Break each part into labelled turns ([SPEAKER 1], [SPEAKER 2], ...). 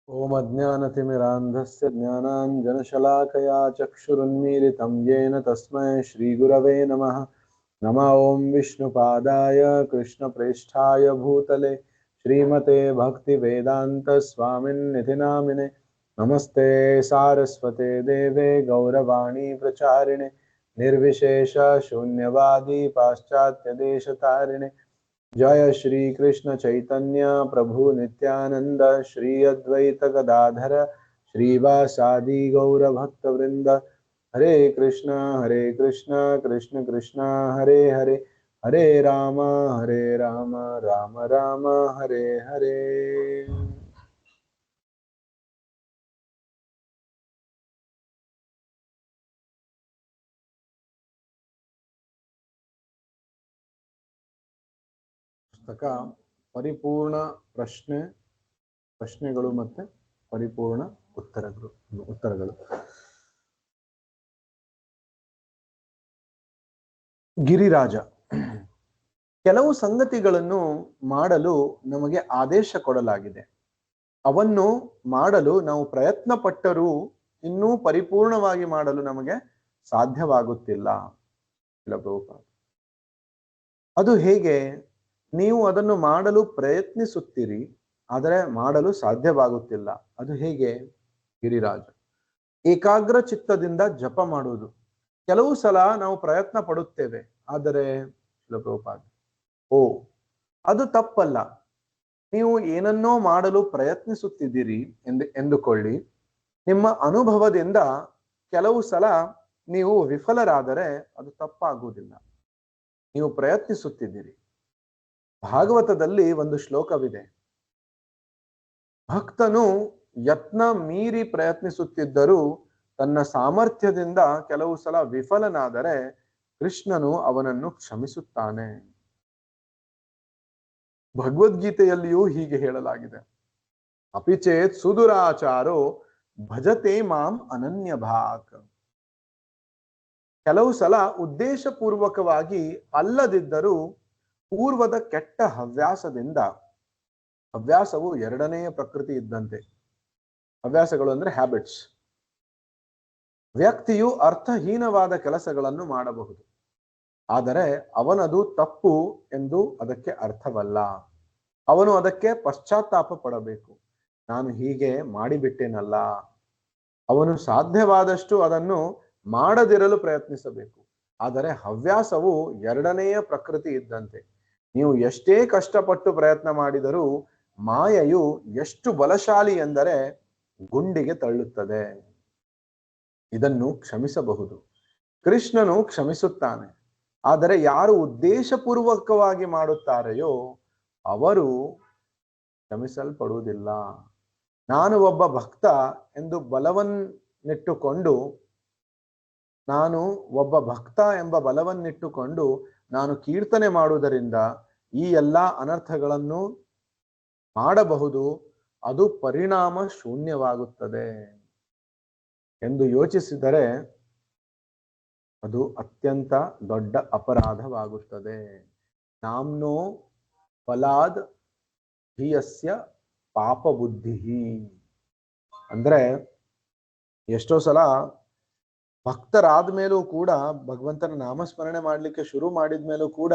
[SPEAKER 1] ओम अज्ञानतिमिरान्धस्य ज्ञानाञ्जनशलाकया चक्षुरुन्मीलितं येन तस्मै श्रीगुरवे नमः। नमः ओं विष्णुपादाय कृष्णप्रेष्ठाय भूतले श्रीमते भक्तिवेदान्तस्वामिन्निधि नामिने। नमस्ते सारस्वते देवे गौरवाणी प्रचारिणे निर्विशेष शून्यवादी पाश्चात्यदेशतारिणे। जय श्री कृष्ण चैतन्य प्रभु नित्यानंद श्री अद्वैत गदाधर श्रीवासादि गौर भक्त वृंद। हरे कृष्ण कृष्ण कृष्ण हरे हरे, हरे राम राम राम हरे हरे। ಪುಸ್ತಕ ಪರಿಪೂರ್ಣ ಪ್ರಶ್ನೆಗಳು ಮತ್ತೆ ಪರಿಪೂರ್ಣ ಉತ್ತರಗಳು. ಗಿರಿರಾಜ, ಕೆಲವು ಸಂಗತಿಗಳನ್ನು ಮಾಡಲು ನಮಗೆ ಆದೇಶ ಕೊಡಲಾಗಿದೆ. ಅವನ್ನು ಮಾಡಲು ನಾವು ಪ್ರಯತ್ನ ಪಟ್ಟರೂ ಇನ್ನೂ ಪರಿಪೂರ್ಣವಾಗಿ ಮಾಡಲು ನಮಗೆ ಸಾಧ್ಯವಾಗುತ್ತಿಲ್ಲ. ಅದು ಹೇಗೆ? ನೀವು ಅದನ್ನು ಮಾಡಲು ಪ್ರಯತ್ನಿಸುತ್ತೀರಿ, ಆದರೆ ಮಾಡಲು ಸಾಧ್ಯವಾಗುತ್ತಿಲ್ಲ. ಅದು ಹೇಗೆ? ಗಿರಿರಾಜ, ಏಕಾಗ್ರ ಚಿತ್ತದಿಂದ ಜಪ ಮಾಡುವುದು. ಕೆಲವು ಸಲ ನಾವು ಪ್ರಯತ್ನ ಪಡುತ್ತೇವೆ, ಆದರೆ ಅದು ತಪ್ಪಲ್ಲ. ನೀವು ಏನನ್ನೋ ಮಾಡಲು ಪ್ರಯತ್ನಿಸುತ್ತಿದ್ದೀರಿ ಎಂದುಕೊಳ್ಳಿ. ನಿಮ್ಮ ಅನುಭವದಿಂದ ಕೆಲವು ಸಲ ನೀವು ವಿಫಲರಾದರೆ ಅದು ತಪ್ಪಾಗುವುದಿಲ್ಲ. ನೀವು ಪ್ರಯತ್ನಿಸುತ್ತಿದ್ದೀರಿ. ಭಾಗವತದಲ್ಲಿ ಒಂದು ಶ್ಲೋಕವಿದೆ, ಭಕ್ತನು ಯತ್ನ ಮೀರಿ ಪ್ರಯತ್ನಿಸುತ್ತಿದ್ದರೂ ತನ್ನ ಸಾಮರ್ಥ್ಯದಿಂದ ಕೆಲವು ಸಲ ವಿಫಲನಾದರೆ ಕೃಷ್ಣನು ಅವನನ್ನು ಕ್ಷಮಿಸುತ್ತಾನೆ. ಭಗವದ್ಗೀತೆಯಲ್ಲಿಯೂ ಹೀಗೆ ಹೇಳಲಾಗಿದೆ, ಅಪಿಚೇತ್ ಸುದುರಾಚಾರೋ ಭಜತೆ ಮಾಂ ಅನನ್ಯ ಭಾಕ್. ಕೆಲವು ಸಲ ಉದ್ದೇಶಪೂರ್ವಕವಾಗಿ ಅಲ್ಲದಿದ್ದರೂ ಪೂರ್ವದ ಕೆಟ್ಟ ಹವ್ಯಾಸದಿಂದ, ಹವ್ಯಾಸವು ಎರಡನೆಯ ಪ್ರಕೃತಿ ಇದ್ದಂತೆ. ಹವ್ಯಾಸಗಳು ಅಂದ್ರೆ ಹ್ಯಾಬಿಟ್ಸ್. ವ್ಯಕ್ತಿಯು ಅರ್ಥಹೀನವಾದ ಕೆಲಸಗಳನ್ನು ಮಾಡಬಹುದು, ಆದರೆ ಅವನದು ತಪ್ಪು ಎಂದು ಅದಕ್ಕೆ ಅರ್ಥವಲ್ಲ. ಅವನು ಅದಕ್ಕೆ ಪಶ್ಚಾತ್ತಾಪ ಪಡಬೇಕು. ನಾನು ಹೀಗೆ ಮಾಡಿಬಿಟ್ಟೇನಲ್ಲ. ಅವನು ಸಾಧ್ಯವಾದಷ್ಟು ಅದನ್ನು ಮಾಡದಿರಲು ಪ್ರಯತ್ನಿಸಬೇಕು. ಆದರೆ ಹವ್ಯಾಸವು ಎರಡನೆಯ ಪ್ರಕೃತಿ ಇದ್ದಂತೆ. ನೀವು ಎಷ್ಟೇ ಕಷ್ಟಪಟ್ಟು ಪ್ರಯತ್ನ ಮಾಡಿದರೂ ಮಾಯೆಯು ಎಷ್ಟು ಬಲಶಾಲಿ ಎಂದರೆ ಗುಂಡಿಗೆ ತಳ್ಳುತ್ತದೆ. ಇದನ್ನು ಕ್ಷಮಿಸಬಹುದು. ಕೃಷ್ಣನು ಕ್ಷಮಿಸುತ್ತಾನೆ. ಆದರೆ ಯಾರು ಉದ್ದೇಶಪೂರ್ವಕವಾಗಿ ಮಾಡುತ್ತಾರೆಯೋ ಅವರು ಕ್ಷಮಿಸಲ್ಪಡುವುದಿಲ್ಲ. ನಾನು ಒಬ್ಬ ಭಕ್ತ ಎಂದು ಬಲವನ್ನಿಟ್ಟುಕೊಂಡು ನಾನು ಕೀರ್ತನೆ ಮಾಡುವುದರಿಂದ ಈ ಎಲ್ಲ ಅನರ್ಥಗಳನ್ನು ಮಾಡಬಹುದು, ಅದು ಪರಿಣಾಮ ಶೂನ್ಯವಾಗುತ್ತದೆ ಎಂದು ಯೋಚಿಸಿದರೆ ಅದು ಅತ್ಯಂತ ದೊಡ್ಡ ಅಪರಾಧವಾಗುತ್ತದೆ. ನಾಮ್ನೋ ಫಲಾದ್ ಹಿಯಸ್ಯ ಪಾಪ ಬುದ್ಧಿ. ಅಂದ್ರೆ ಎಷ್ಟೋ ಸಲ ಭಕ್ತರಾದ ಮೇಲೂ ಕೂಡ, ಭಗವಂತನ ನಾಮಸ್ಮರಣೆ ಮಾಡ್ಲಿಕ್ಕೆ ಶುರು ಮಾಡಿದ ಮೇಲೂ ಕೂಡ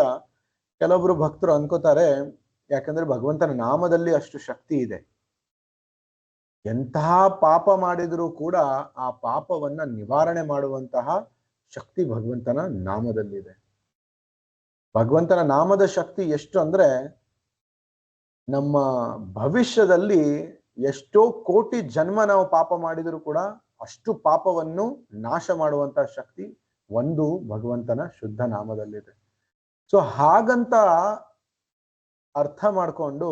[SPEAKER 1] ಕೆಲವೊಬ್ರು ಭಕ್ತರು ಅನ್ಕೋತಾರೆ, ಯಾಕಂದ್ರೆ ಭಗವಂತನ ನಾಮದಲ್ಲಿ ಅಷ್ಟು ಶಕ್ತಿ ಇದೆ, ಎಂತಹ ಪಾಪ ಮಾಡಿದರೂ ಕೂಡ ಆ ಪಾಪವನ್ನ ನಿವಾರಣೆ ಮಾಡುವಂತಹ ಶಕ್ತಿ ಭಗವಂತನ ನಾಮದಲ್ಲಿದೆ. ಭಗವಂತನ ನಾಮದ ಶಕ್ತಿ ಎಷ್ಟು ಅಂದ್ರೆ, ನಮ್ಮ ಭವಿಷ್ಯದಲ್ಲಿ ಎಷ್ಟೋ ಕೋಟಿ ಜನ್ಮ ನಾವು ಪಾಪ ಮಾಡಿದರೂ ಕೂಡ ಅಷ್ಟು ಪಾಪವನ್ನು ನಾಶ ಮಾಡುವಂತಹ ಶಕ್ತಿ ಒಂದು ಭಗವಂತನ ಶುದ್ಧ ನಾಮದಲ್ಲಿದೆ. ಸೊ ಹಾಗಂತ ಅರ್ಥ ಮಾಡಿಕೊಂಡು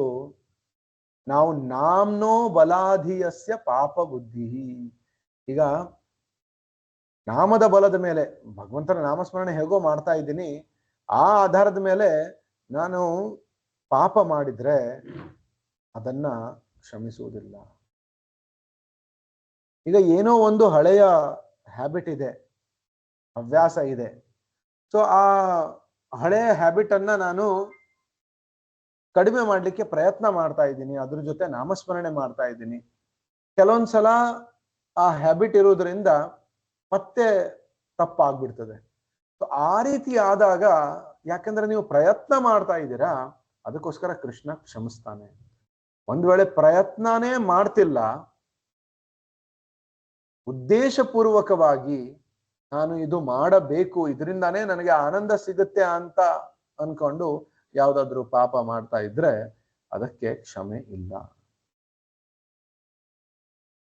[SPEAKER 1] ನಾವು ನಾಮ್ನೋ ಬಲಾಧಿಯಸ್ಯ ಪಾಪ ಬುದ್ಧಿ. ಈಗ ನಾಮದ ಬಲದ ಮೇಲೆ, ಭಗವಂತನ ನಾಮಸ್ಮರಣೆ ಹೇಗೋ ಮಾಡ್ತಾ ಇದ್ದೀನಿ, ಆ ಆಧಾರದ ಮೇಲೆ ನಾನು ಪಾಪ ಮಾಡಿದ್ರೆ ಅದನ್ನ ಕ್ಷಮಿಸುವುದಿಲ್ಲ. ಈಗ ಏನೋ ಒಂದು ಹಳೆಯ ಹ್ಯಾಬಿಟ್ ಇದೆ, ಹವ್ಯಾಸ ಇದೆ. ಸೊ ಆ ಹಳೆಯ ಹ್ಯಾಬಿಟ್ ಅನ್ನ ನಾನು ಕಡಿಮೆ ಮಾಡ್ಲಿಕ್ಕೆ ಪ್ರಯತ್ನ ಮಾಡ್ತಾ ಇದ್ದೀನಿ, ಅದ್ರ ಜೊತೆ ನಾಮಸ್ಮರಣೆ ಮಾಡ್ತಾ ಇದ್ದೀನಿ. ಕೆಲವೊಂದ್ಸಲ ಆ ಹ್ಯಾಬಿಟ್ ಇರೋದ್ರಿಂದ ಮತ್ತೆ ತಪ್ಪಾಗ್ಬಿಡ್ತದೆ. ಆ ರೀತಿ ಆದಾಗ, ಯಾಕಂದ್ರೆ ನೀವು ಪ್ರಯತ್ನ ಮಾಡ್ತಾ ಇದ್ದೀರಾ, ಅದಕ್ಕೋಸ್ಕರ ಕೃಷ್ಣ ಕ್ಷಮಿಸ್ತಾನೆ. ಒಂದ್ ವೇಳೆ ಪ್ರಯತ್ನನೇ ಮಾಡ್ತಿಲ್ಲ, ಉದ್ದೇಶಪೂರ್ವಕವಾಗಿ ನಾನು ಇದು ಮಾಡಬೇಕು, ಇದರಿಂದಾನೇ ನನಗೆ ಆನಂದ ಸಿಗುತ್ತೆ ಅಂತ ಅನ್ಕೊಂಡು ಯಾವ್ದಾದ್ರು ಪಾಪ ಮಾಡ್ತಾ ಇದ್ರೆ ಅದಕ್ಕೆ ಕ್ಷಮೆ ಇಲ್ಲ.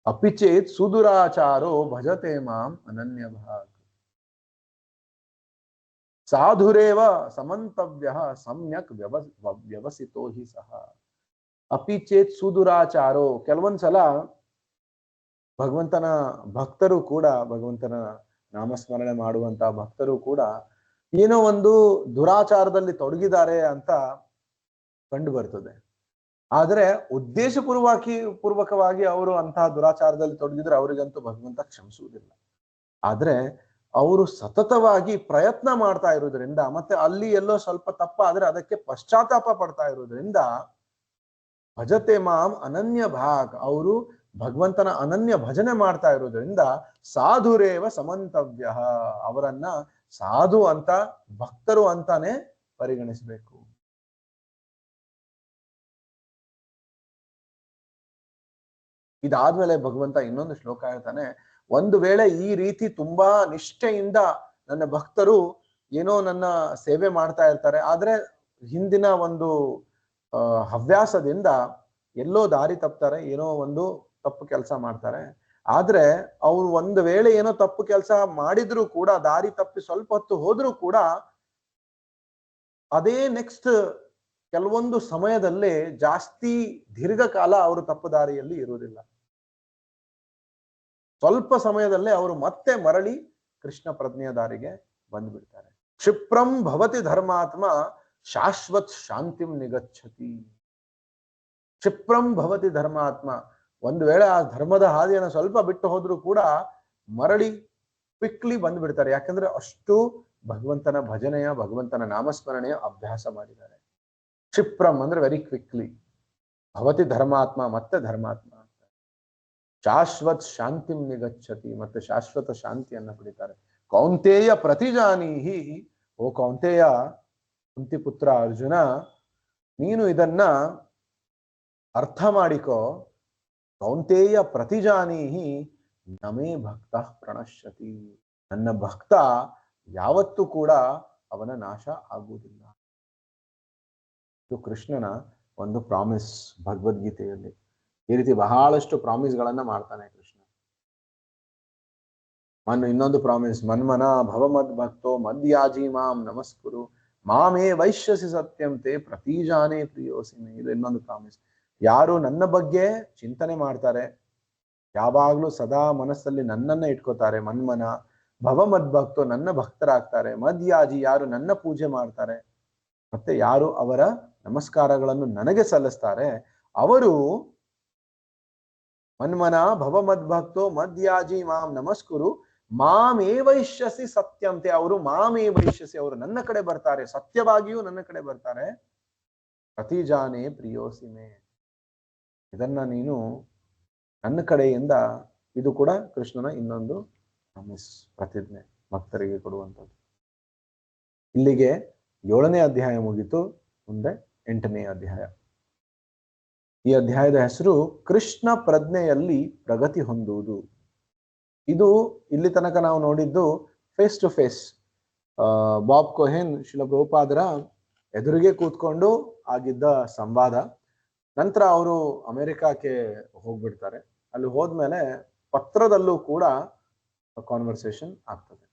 [SPEAKER 1] ಅಪಿಚೇತ್ ಸುದುರಾಚಾರೋ ಭಜತೆ ಮಾಂ ಅನನ್ಯ ಭಾಗ್ ಸಾಧುರೇವ ಸಮಂತವ್ಯ ಸಮ್ಯಕ್ ವ್ಯವಸಿತೋ ಹಿ ಸಹ. ಅಪಿಚೇತ್ ಸುದುರಾಚಾರೋ, ಕೆಲವೊಂದ್ಸಲ ಭಗವಂತನ ಭಕ್ತರು ಕೂಡ, ಭಗವಂತನ ನಾಮಸ್ಮರಣೆ ಮಾಡುವಂತ ಭಕ್ತರು ಕೂಡ ಏನೋ ಒಂದು ದುರಾಚಾರದಲ್ಲಿ ತೊಡಗಿದ್ದಾರೆ ಅಂತ ಕಂಡು ಬರ್ತದೆ. ಆದ್ರೆ ಪೂರ್ವಕವಾಗಿ ಅವರು ಅಂತಹ ದುರಾಚಾರದಲ್ಲಿ ತೊಡಗಿದ್ರೆ ಅವರಿಗಂತೂ ಭಗವಂತ ಕ್ಷಮಿಸುವುದಿಲ್ಲ. ಆದ್ರೆ ಅವರು ಸತತವಾಗಿ ಪ್ರಯತ್ನ ಮಾಡ್ತಾ ಇರೋದ್ರಿಂದ, ಮತ್ತೆ ಅಲ್ಲಿ ಎಲ್ಲೋ ಸ್ವಲ್ಪ ತಪ್ಪಾದ್ರೆ ಅದಕ್ಕೆ ಪಶ್ಚಾತ್ತಾಪ ಪಡ್ತಾ ಇರೋದ್ರಿಂದ ಭಜತೆ ಮಾಂ ಅನನ್ಯ ಭಾಗ್, ಅವರು ಭಗವಂತನ ಅನನ್ಯ ಭಜನೆ ಮಾಡ್ತಾ ಇರೋದ್ರಿಂದ ಸಾಧುರೇವ ಸಮಂತವ್ಯ, ಅವರನ್ನ ಸಾಧು ಅಂತ, ಭಕ್ತರು ಅಂತಾನೆ ಪರಿಗಣಿಸಬೇಕು. ಇದಾದ್ಮೇಲೆ ಭಗವಂತ ಇನ್ನೊಂದು ಶ್ಲೋಕ ಹೇಳ್ತಾನೆ, ಒಂದು ವೇಳೆ ಈ ರೀತಿ ತುಂಬಾ ನಿಷ್ಠೆಯಿಂದ ನನ್ನ ಭಕ್ತರು ಏನೋ ನನ್ನ ಸೇವೆ ಮಾಡ್ತಾ ಇರ್ತಾರೆ, ಆದ್ರೆ ಹಿಂದಿನ ಒಂದು ಹವ್ಯಾಸದಿಂದ ಎಲ್ಲೋ ದಾರಿ ತಪ್ತಾರೆ, ಏನೋ ಒಂದು ತಪ್ಪು ಕೆಲಸ ಮಾಡ್ತಾರೆ. ಆದ್ರೆ ಅವ್ರು ಒಂದು ವೇಳೆ ಏನೋ ತಪ್ಪು ಕೆಲಸ ಮಾಡಿದ್ರು ಕೂಡ, ದಾರಿ ತಪ್ಪಿ ಸ್ವಲ್ಪ ಹೊತ್ತು ಹೋದ್ರೂ ಕೂಡ, ಅದೇ ನೆಕ್ಸ್ಟ್ ಕೆಲವೊಂದು ಸಮಯದಲ್ಲಿ ಜಾಸ್ತಿ ದೀರ್ಘಕಾಲ ಅವರು ತಪ್ಪು ದಾರಿಯಲ್ಲಿ ಇರುವುದಿಲ್ಲ. ಸ್ವಲ್ಪ ಸಮಯದಲ್ಲೇ ಅವರು ಮತ್ತೆ ಮರಳಿ ಕೃಷ್ಣ ಪ್ರಜ್ಞೆಯ ದಾರಿಗೆ ಬಂದ್ಬಿಡ್ತಾರೆ. ಕ್ಷಿಪ್ರಂ ಭವತಿ ಧರ್ಮಾತ್ಮ ಶಾಶ್ವತ್ ಶಾಂತಿಂ ನಿಗಚ್ಚತಿ. ಕ್ಷಿಪ್ರಂ ಭವತಿ ಧರ್ಮಾತ್ಮ, ಒಂದು ವೇಳೆ ಆ ಧರ್ಮದ ಹಾದಿಯನ್ನು ಸ್ವಲ್ಪ ಬಿಟ್ಟು ಹೋದ್ರೂ ಕೂಡ ಮರಳಿ ಕ್ವಿಕ್ಲಿ ಬಂದ್ಬಿಡ್ತಾರೆ. ಯಾಕಂದ್ರೆ ಅಷ್ಟು ಭಗವಂತನ ಭಜನೆಯ, ಭಗವಂತನ ನಾಮಸ್ಮರಣೆಯ ಅಭ್ಯಾಸ ಮಾಡಿದ್ದಾರೆ. ಕ್ಷಿಪ್ರಂ ಅಂದ್ರೆ ವೆರಿ ಕ್ವಿಕ್ಲಿ, ಭವತಿ ಧರ್ಮಾತ್ಮ ಮತ್ತೆ ಧರ್ಮಾತ್ಮ, ಶಾಶ್ವತ್ ಶಾಂತಿಂ ನಿಗಚ್ಚತಿ, ಮತ್ತೆ ಶಾಶ್ವತ ಶಾಂತಿಯನ್ನ ಪಡಿತಾರೆ. ಕೌಂತೇಯ ಪ್ರತಿಜಾನೀಹಿ, ಓ ಕೌಂತೇಯ, ಕುಂತಿಪುತ್ರ ಅರ್ಜುನ, ನೀನು ಇದನ್ನ ಅರ್ಥ ಮಾಡಿಕೋ. ಕೌಂತೇಯ ಪ್ರತಿಜಾನೀಹಿ ನಮೇ ಭಕ್ತ ಪ್ರಣಶ್ಯತಿ, ನನ್ನ ಭಕ್ತ ಯಾವತ್ತೂ ಕೂಡ ಅವನ ನಾಶ ಆಗುವುದಿಲ್ಲ. ಇದು ಕೃಷ್ಣನ ಒಂದು ಪ್ರಾಮಿಸ್ ಭಗವದ್ಗೀತೆಯಲ್ಲಿ. ಈ ರೀತಿ ಬಹಳಷ್ಟು ಪ್ರಾಮಿಸ್ಗಳನ್ನ ಮಾಡ್ತಾನೆ ಕೃಷ್ಣ. ಇನ್ನೊಂದು ಪ್ರಾಮಿಸ್, ಮನ್ಮನ ಭವಮದ್ ಭಕ್ತೋ ಮದ್ಯಾಜಿ ಮಾಂ ನಮಸ್ಕುರು ಮಾಮೇ ವೈಶ್ಯಸಿ ಸತ್ಯಂ ತೇ ಪ್ರತಿಜಾನೇ ಪ್ರಿಯೋಸಿಮೆ. ಇದು ಇನ್ನೊಂದು ಪ್ರಾಮಿಸ್. ಯಾರು ನನ್ನ ಬಗ್ಗೆ ಚಿಂತನೆ ಮಾಡ್ತಾರೆ, ಯಾವಾಗ್ಲೂ ಸದಾ ಮನಸ್ಸಲ್ಲಿ ನನ್ನನ್ನ ಇಟ್ಕೋತಾರೆ, ಮನ್ಮನ ಭವಮದ್ ಭಕ್ತೋ, ನನ್ನ ಭಕ್ತರಾಗ್ತಾರೆ, ಮದ್ಯಾಜಿ, ಯಾರು ನನ್ನ ಪೂಜೆ ಮಾಡ್ತಾರೆ, ಮತ್ತೆ ಯಾರು ಅವರ ನಮಸ್ಕಾರಗಳನ್ನು ನನಗೆ ಸಲ್ಲಿಸ್ತಾರೆ, ಅವರು ಮನ್ಮನ ಭವಮದ್ ಭಕ್ತೋ ಮದ್ಯಾಜಿ ಮಾಂ ನಮಸ್ಕುರು ಮಾಮೇ ವೈಶ್ಯಸಿ ಸತ್ಯಂತೆ, ಅವರು ಮಾಮೇ ವೈಶ್ಯಸಿ, ಅವರು ನನ್ನ ಕಡೆ ಬರ್ತಾರೆ, ಸತ್ಯವಾಗಿಯೂ ನನ್ನ ಕಡೆ ಬರ್ತಾರೆ. ಪ್ರತಿಜಾನೇ ಪ್ರಿಯೋಸಿಮೆ, ಇದನ್ನ ನೀನು ನನ್ನ ಕಡೆಯಿಂದ, ಇದು ಕೂಡ ಕೃಷ್ಣನ ಇನ್ನೊಂದು ಪ್ರಾಮಿಸ್, ಪ್ರತಿಜ್ಞೆ ಭಕ್ತರಿಗೆ ಕೊಡುವಂಥದ್ದು. ಇಲ್ಲಿಗೆ 7ನೇ ಅಧ್ಯಾಯ ಮುಗಿತು. ಮುಂದೆ 8ನೇ ಅಧ್ಯಾಯ. ಈ ಅಧ್ಯಾಯದ ಹೆಸರು ಕೃಷ್ಣ ಪ್ರಜ್ಞೆಯಲ್ಲಿ ಪ್ರಗತಿ ಹೊಂದುವುದು. ಇದು ಇಲ್ಲಿ ತನಕ ನಾವು ನೋಡಿದ್ದು face to face, Bob Cohen Srila ಪ್ರಭುಪಾದರ ಎದುರಿಗೆ ಕೂತ್ಕೊಂಡು ಆಗಿದ್ದ ಸಂವಾದ. ನಂತರ ಅವರು ಅಮೆರಿಕಕ್ಕೆ ಹೋಗ್ಬಿಡ್ತಾರೆ. ಅಲ್ಲಿ ಹೋದ್ಮೇಲೆ ಪತ್ರದಲ್ಲೂ ಕೂಡ ಕಾನ್ವರ್ಸೇಷನ್ ಆಗ್ತದೆ.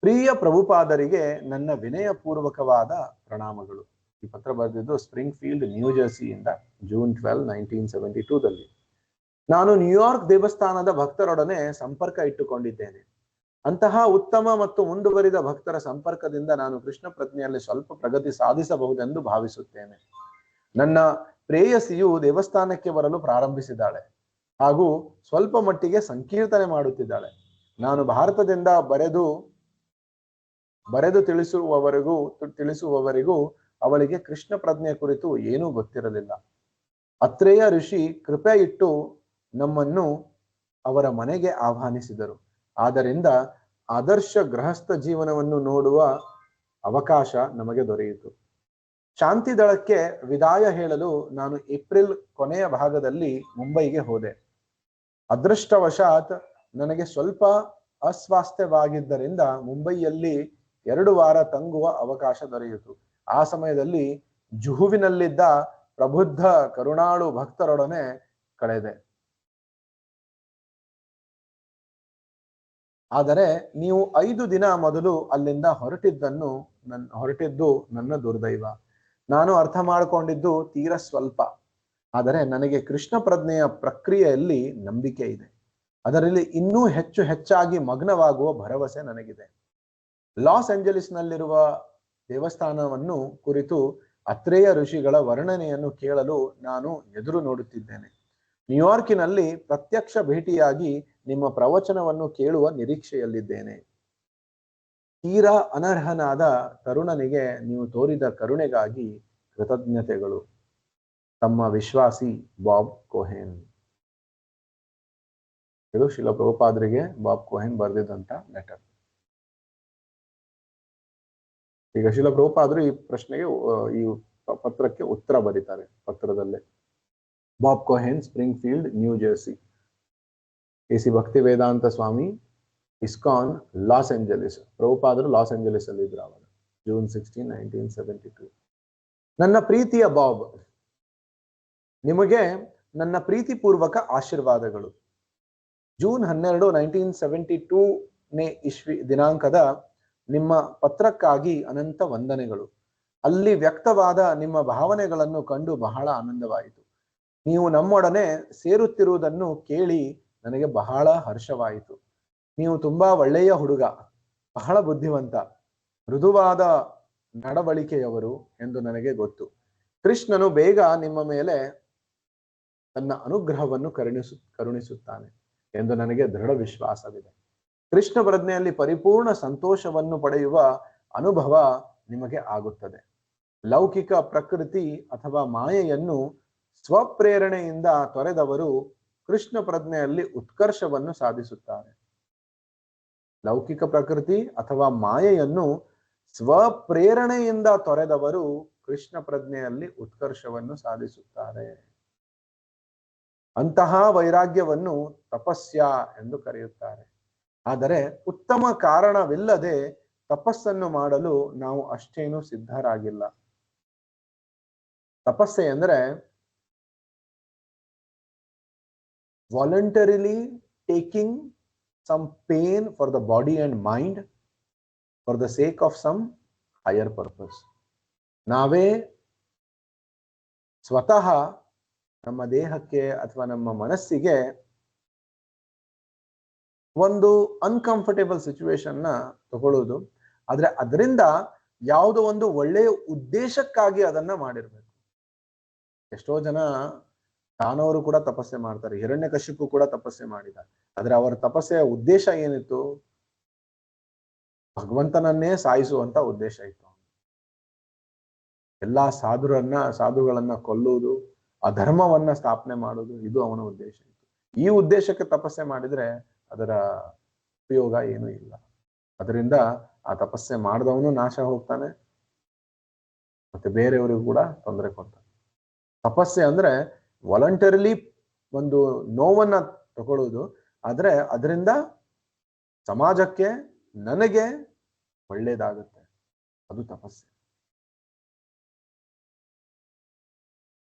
[SPEAKER 1] ಪ್ರಿಯ ಪ್ರಭುಪಾದರಿಗೆ ನನ್ನ ವಿನಯಪೂರ್ವಕವಾದ ಪ್ರಣಾಮಗಳು. ಈ ಪತ್ರ ಬರೆದಿದ್ದು ಸ್ಪ್ರಿಂಗ್ ಫೀಲ್ಡ್, ನ್ಯೂ ಜರ್ಸಿಯಿಂದ, ಜೂನ್ 12, 1972ದಲ್ಲಿ. ನಾನು ನ್ಯೂಯಾರ್ಕ್ ದೇವಸ್ಥಾನದ ಭಕ್ತರೊಡನೆ ಸಂಪರ್ಕ ಇಟ್ಟುಕೊಂಡಿದ್ದೇನೆ. ಅಂತಹ ಉತ್ತಮ ಮತ್ತು ಮುಂದುವರಿದ ಭಕ್ತರ ಸಂಪರ್ಕದಿಂದ ನಾನು ಕೃಷ್ಣ ಪ್ರಜ್ಞೆಯಲ್ಲಿ ಸ್ವಲ್ಪ ಪ್ರಗತಿ ಸಾಧಿಸಬಹುದೆಂದು ಭಾವಿಸುತ್ತೇನೆ. ನನ್ನ ಪ್ರೇಯಸಿಯು ದೇವಸ್ಥಾನಕ್ಕೆ ಬರಲು ಪ್ರಾರಂಭಿಸಿದ್ದಾಳೆ ಹಾಗೂ ಸ್ವಲ್ಪ ಮಟ್ಟಿಗೆ ಸಂಕೀರ್ತನೆ ಮಾಡುತ್ತಿದ್ದಾಳೆ. ನಾನು ಭಾರತದಿಂದ ಬರೆದು ತಿಳಿಸುವವರೆಗೂ ಅವಳಿಗೆ ಕೃಷ್ಣ ಪ್ರಜ್ಞೆ ಕುರಿತು ಏನೂ ಗೊತ್ತಿರಲಿಲ್ಲ. ಅತ್ರೇಯ ಋಷಿ ಕೃಪೆ ಇಟ್ಟು ನಮ್ಮನ್ನು ಅವರ ಮನೆಗೆ ಆಹ್ವಾನಿಸಿದರು. ಆದ್ದರಿಂದ ಆದರ್ಶ ಗೃಹಸ್ಥ ಜೀವನವನ್ನು ನೋಡುವ ಅವಕಾಶ ನಮಗೆ ದೊರೆಯಿತು. ಶಾಂತಿ ದಳಕ್ಕೆ ವಿದಾಯ ಹೇಳಲು ನಾನು ಏಪ್ರಿಲ್ ಕೊನೆಯ ಭಾಗದಲ್ಲಿ ಮುಂಬೈಗೆ ಹೋದೆ. ಅದೃಷ್ಟವಶಾತ್ ನನಗೆ ಸ್ವಲ್ಪ ಅಸ್ವಾಸ್ಥ್ಯವಾಗಿದ್ದರಿಂದ ಮುಂಬೈಯಲ್ಲಿ 2 ವಾರ ತಂಗುವ ಅವಕಾಶ ದೊರೆಯಿತು. ಆ ಸಮಯದಲ್ಲಿ ಜುಹುವಿನಲ್ಲಿದ್ದ ಪ್ರಬುದ್ಧ ಕರುಣಾಳು ಭಕ್ತರೊಡನೆ ಕಳೆದೆ. ಆದರೆ ನೀವು 5 ದಿನ ಮೊದಲು ಅಲ್ಲಿಂದ ಹೊರಟಿದ್ದು ನನ್ನ ದುರ್ದೈವ. ನಾನು ಅರ್ಥ ಮಾಡಿಕೊಂಡಿದ್ದು ತೀರಾ ಸ್ವಲ್ಪ. ಆದರೆ ನನಗೆ ಕೃಷ್ಣ ಪ್ರಜ್ಞೆಯ ಪ್ರಕ್ರಿಯೆಯಲ್ಲಿ ನಂಬಿಕೆ ಇದೆ. ಅದರಲ್ಲಿ ಇನ್ನೂ ಹೆಚ್ಚಾಗಿ ಮಗ್ನವಾಗುವ ಭರವಸೆ ನನಗಿದೆ. ಲಾಸ್ ಏಂಜಲೀಸ್ನಲ್ಲಿರುವ ದೇವಸ್ಥಾನವನ್ನು ಕುರಿತು ಅತ್ರೇಯ ಋಷಿಗಳ ವರ್ಣನೆಯನ್ನು ಕೇಳಲು ನಾನು ಎದುರು ನೋಡುತ್ತಿದ್ದೇನೆ. ನ್ಯೂಯಾರ್ಕಿನಲ್ಲಿ ಪ್ರತ್ಯಕ್ಷ ಭೇಟಿಯಾಗಿ ನಿಮ್ಮ ಪ್ರವಚನವನ್ನು ಕೇಳುವ ನಿರೀಕ್ಷೆಯಲ್ಲಿದ್ದೇನೆ. ತೀರಾ ಅನರ್ಹನಾದ ತರುಣನಿಗೆ ನೀವು ತೋರಿದ ಕರುಣೆಗಾಗಿ ಕೃತಜ್ಞತೆಗಳು. ತಮ್ಮ ವಿಶ್ವಾಸಿ ಬಾಬ್ ಕೋಹೆನ್. ಇದು ಶಿಲ ಪ್ರಭುಪಾದರಿಗೆ ಬಾಬ್ ಕೋಹೆನ್ ಬರೆದಿದ್ದಂತ ಲೆಟರ್. ಈಗ ಶಿಲ ಪ್ರಭುಪಾದರು ಈ ಪ್ರಶ್ನೆಗೆ ಈ ಪತ್ರಕ್ಕೆ ಉತ್ತರ ಬರೀತಾರೆ ಪತ್ರದಲ್ಲೇ. Bob Cohen, Springfield, New Jersey. A C Bhakti Vedanta Swami, ISKCON, Los Angeles. ಪ್ರಭುಪಾದರು ಲಾಸ್ ಏಂಜಲೀಸ್ ಅಲ್ಲಿ ಇದ್ರು ಅವಾಗ, ಜೂನ್ 16, 1972. ನನ್ನ ಪ್ರೀತಿಯ ಬಾಬ್, ನಿಮಗೆ ನನ್ನ ಪ್ರೀತಿಪೂರ್ವಕ ಆಶೀರ್ವಾದಗಳು. ಜೂನ್ 12, 1972ನೇ ಇಸ್ವಿ ದಿನಾಂಕದ ನಿಮ್ಮ ಪತ್ರಕ್ಕಾಗಿ ಅನಂತ ವಂದನೆಗಳು. ಅಲ್ಲಿ ವ್ಯಕ್ತವಾದ ನಿಮ್ಮ ಭಾವನೆಗಳನ್ನು ಕಂಡು ಬಹಳ ಆನಂದವಾಯಿತು. ನೀವು ನಮ್ಮೊಡನೆ ಸೇರುತ್ತಿರುವುದನ್ನು ಕೇಳಿ ನನಗೆ ಬಹಳ ಹರ್ಷವಾಯಿತು. ನೀವು ತುಂಬಾ ಒಳ್ಳೆಯ ಹುಡುಗ, ಬಹಳ ಬುದ್ಧಿವಂತ, ಮೃದುವಾದ ನಡವಳಿಕೆಯವರು ಎಂದು ನನಗೆ ಗೊತ್ತು. ಕೃಷ್ಣನು ಬೇಗ ನಿಮ್ಮ ಮೇಲೆ ತನ್ನ ಅನುಗ್ರಹವನ್ನು ಕರುಣಿಸುತ್ತಾನೆ ಎಂದು ನನಗೆ ದೃಢ ವಿಶ್ವಾಸವಿದೆ. ಕೃಷ್ಣ ಪ್ರಜ್ಞೆಯಲ್ಲಿ ಪರಿಪೂರ್ಣ ಸಂತೋಷವನ್ನು ಪಡೆಯುವ ಅನುಭವ ನಿಮಗೆ ಆಗುತ್ತದೆ. ಲೌಕಿಕ ಪ್ರಕೃತಿ ಅಥವಾ ಮಾಯೆಯನ್ನು ಸ್ವಪ್ರೇರಣೆಯಿಂದ ತೊರೆದವರು ಕೃಷ್ಣ ಪ್ರಜ್ಞೆಯಲ್ಲಿ ಉತ್ಕರ್ಷವನ್ನು ಸಾಧಿಸುತ್ತಾರೆ. ಲೌಕಿಕ ಪ್ರಕೃತಿ ಅಥವಾ ಮಾಯೆಯನ್ನು ಸ್ವಪ್ರೇರಣೆಯಿಂದ ತೊರೆದವರು ಕೃಷ್ಣ ಪ್ರಜ್ಞೆಯಲ್ಲಿ ಉತ್ಕರ್ಷವನ್ನು ಸಾಧಿಸುತ್ತಾರೆ. ಅಂತಹ ವೈರಾಗ್ಯವನ್ನು ತಪಸ್ಯ ಎಂದು ಕರೆಯುತ್ತಾರೆ. ಆದರೆ ಉತ್ತಮ ಕಾರಣವಿಲ್ಲದೆ ತಪಸ್ಸನ್ನು ಮಾಡಲು ನಾವು ಅಷ್ಟೇನು ಸಿದ್ಧರಾಗಿಲ್ಲ. ತಪಸ್ಸೆ ಅಂದರೆ voluntarily taking some pain for the body and mind for the sake of some higher purpose. ನಾವೇ ಸ್ವತಃ ನಮ್ಮ ದೇಹಕ್ಕೆ ಅಥವಾ ನಮ್ಮ ಮನಸ್ಸಿಗೆ ಒಂದು ಅನ್ಕಂಫರ್ಟೇಬಲ್ ಸಿಚುವೇಶನ್ ನ ತಗೊಳ್ಳೋದು, ಆದ್ರೆ ಅದರಿಂದ ಯಾವುದೋ ಒಂದು ಒಳ್ಳೆಯ ಉದ್ದೇಶಕ್ಕಾಗಿ ಅದನ್ನ ಮಾಡಿರ್ಬೇಕು. ಎಷ್ಟೋ ಜನ ತಾನವರು ಕೂಡ ತಪಸ್ಸೆ ಮಾಡ್ತಾರೆ. ಹಿರಣ್ಯಕಶಿಪು ಕೂಡ ತಪಸ್ಸೆ ಮಾಡಿದ. ಆದ್ರೆ ಅವರ ತಪಸ್ಸೆಯ ಉದ್ದೇಶ ಏನಿತ್ತು? ಭಗವಂತನನ್ನೇ ಸಾಯಿಸುವಂತ ಉದ್ದೇಶ ಇತ್ತು. ಎಲ್ಲಾ ಸಾಧುಗಳನ್ನ ಕೊಲ್ಲುವುದು, ಅಧರ್ಮವನ್ನ ಸ್ಥಾಪನೆ ಮಾಡುವುದು, ಇದು ಅವನ ಉದ್ದೇಶ ಇತ್ತು. ಈ ಉದ್ದೇಶಕ್ಕೆ ತಪಸ್ಸೆ ಮಾಡಿದ್ರೆ ಅದರ ಉಪಯೋಗ ಏನೂ ಇಲ್ಲ. ಅದರಿಂದ ಆ ತಪಸ್ಸೆ ಮಾಡಿದವನು ನಾಶ ಹೋಗ್ತಾನೆ, ಮತ್ತೆ ಬೇರೆಯವರಿಗೂ ಕೂಡ ತೊಂದರೆ ಕೊಡ್ತಾನೆ. ತಪಸ್ಸೆ ಅಂದ್ರೆ ವಾಲಂಟರಿಲಿ ಒಂದು ನೋವನ್ನ ತಗೊಳ್ಳೋದು, ಆದ್ರೆ ಅದರಿಂದ ಸಮಾಜಕ್ಕೆ, ನನಗೆ ಒಳ್ಳೇದಾಗುತ್ತೆ. ಅದು ತಪಸ್ಸೆ.